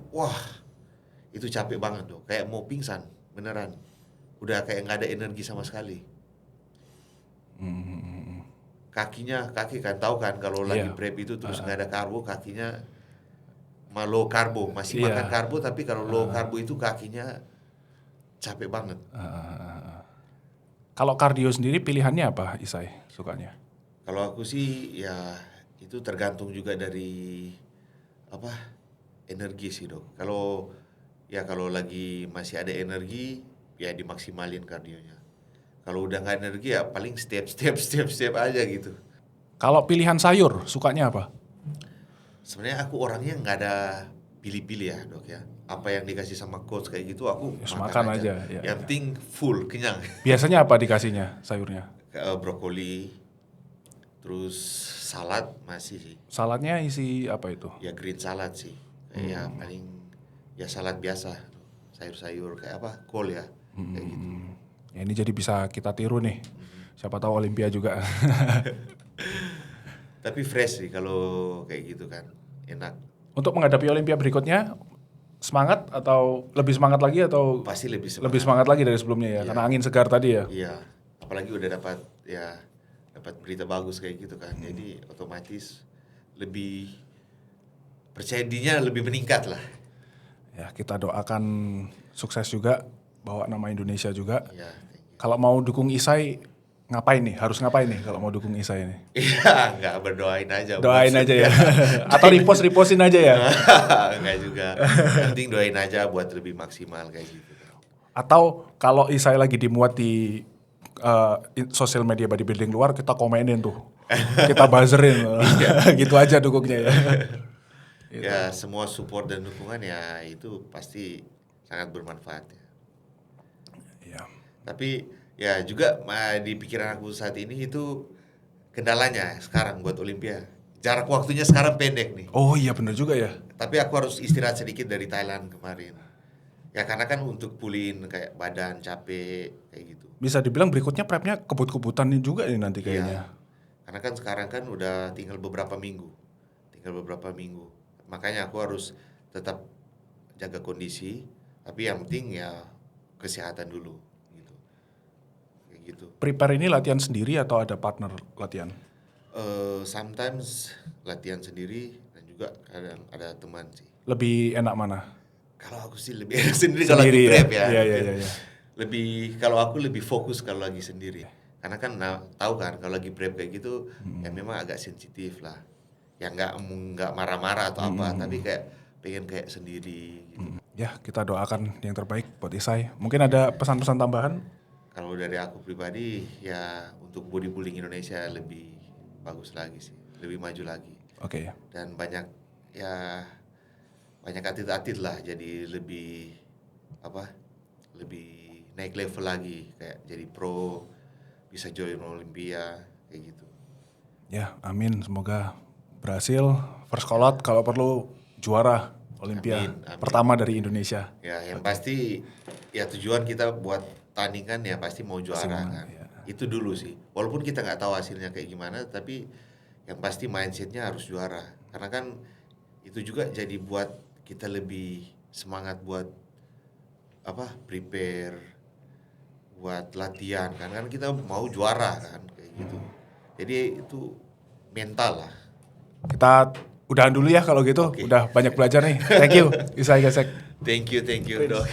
S1: itu capek banget tuh. Kayak mau pingsan, beneran. Udah kayak nggak ada energi sama sekali. kaki kan tahu kan kalau lagi prep itu terus nggak ada karbo, kakinya low karbo, masih makan karbo tapi kalau low karbo itu kakinya capek banget.
S2: Kalau kardio sendiri pilihannya apa, Isai, sukanya?
S1: Kalau aku sih ya itu tergantung juga dari energi sih dok. Kalau lagi masih ada energi ya dimaksimalin kardionya. Kalau udah nggak energi ya paling step aja gitu.
S2: Kalau pilihan sayur sukanya apa?
S1: Sebenarnya aku orangnya nggak ada pilih-pilih ya dok ya. Apa yang dikasih sama coach kayak gitu aku makan aja.
S2: Ya,
S1: yang penting full kenyang.
S2: Biasanya apa dikasihnya sayurnya?
S1: Brokoli, terus salad masih sih.
S2: Saladnya isi apa itu?
S1: Ya green salad sih. Ya paling ya salad biasa, sayur-sayur kayak kol ya, kayak gitu.
S2: Ya, ini jadi bisa kita tiru nih. Siapa tahu Olympia juga.
S1: Tapi fresh sih kalau kayak gitu kan, enak.
S2: Untuk menghadapi Olympia berikutnya, semangat atau lebih semangat lagi atau?
S1: Pasti lebih semangat.
S2: Lebih semangat lagi dari sebelumnya ya, karena angin segar tadi ya.
S1: Iya, apalagi udah dapat berita bagus kayak gitu kan, jadi otomatis lebih percaya dirinya lebih meningkat lah.
S2: Ya, kita doakan sukses juga, bawa nama Indonesia juga.
S1: Ya,
S2: kalau mau dukung Isai, ngapain nih? Harus ngapain nih kalau mau dukung Isai nih?
S1: Iya, nggak berdoain aja.
S2: Doain aja ya. Atau repostin aja ya?
S1: Nggak juga. Yang penting doain aja buat lebih maksimal kayak gitu.
S2: Atau kalau Isai lagi dimuat di sosial media bodybuilding luar, kita komenin tuh. Kita buzzerin. Gitu aja dukungnya ya.
S1: Ya, semua support dan dukungan ya itu pasti sangat bermanfaat ya.
S2: Iya.
S1: Tapi ya juga di pikiran aku saat ini itu kendalanya sekarang buat Olympia. Jarak waktunya sekarang pendek nih.
S2: Oh iya benar juga ya.
S1: Tapi aku harus istirahat sedikit dari Thailand kemarin. Ya karena kan untuk pulihin kayak badan capek kayak gitu.
S2: Bisa dibilang berikutnya prepnya kebut-kebutan juga nih nanti kayaknya.
S1: Iya. Karena kan sekarang kan udah tinggal beberapa minggu. Makanya aku harus tetap jaga kondisi, tapi yang penting ya kesehatan dulu gitu. Kayak gitu.
S2: Prepare ini latihan sendiri atau ada partner latihan?
S1: Sometimes latihan sendiri dan juga kadang ada teman sih.
S2: Lebih enak mana?
S1: Kalau aku sih lebih enak sendiri kalau lagi prep ya.
S2: Iya.
S1: Kalau aku lebih fokus kalau lagi sendiri. Karena kan tahu kan kalau lagi prep kayak gitu ya memang agak sensitif lah. Ya nggak marah-marah atau apa, tapi kayak pengen kayak sendiri gitu.
S2: Ya, kita doakan yang terbaik buat Isai. Mungkin ada pesan-pesan tambahan?
S1: Kalau dari aku pribadi ya untuk bodybuilding Indonesia lebih bagus lagi sih, lebih maju lagi.
S2: Oke.
S1: Dan banyak atlet-atlet lah, jadi lebih naik level lagi, kayak jadi pro, bisa join Olympia kayak gitu.
S2: Ya, amin. Semoga berhasil. First call out, kalau perlu juara Olympia. Amin. Pertama dari Indonesia.
S1: Ya, yang pasti ya tujuan kita buat tandingan ya pasti mau juara kan. Ya. Itu dulu sih. Walaupun kita nggak tahu hasilnya kayak gimana, tapi yang pasti mindsetnya harus juara. Karena kan itu juga jadi buat kita lebih semangat buat prepare, buat latihan kan kita mau juara kan kayak gitu. Jadi itu mental lah.
S2: Kita udahan dulu ya kalau gitu. Okay. Udah banyak belajar nih. Thank you, Isai Gesek.
S1: Thank you, Dok.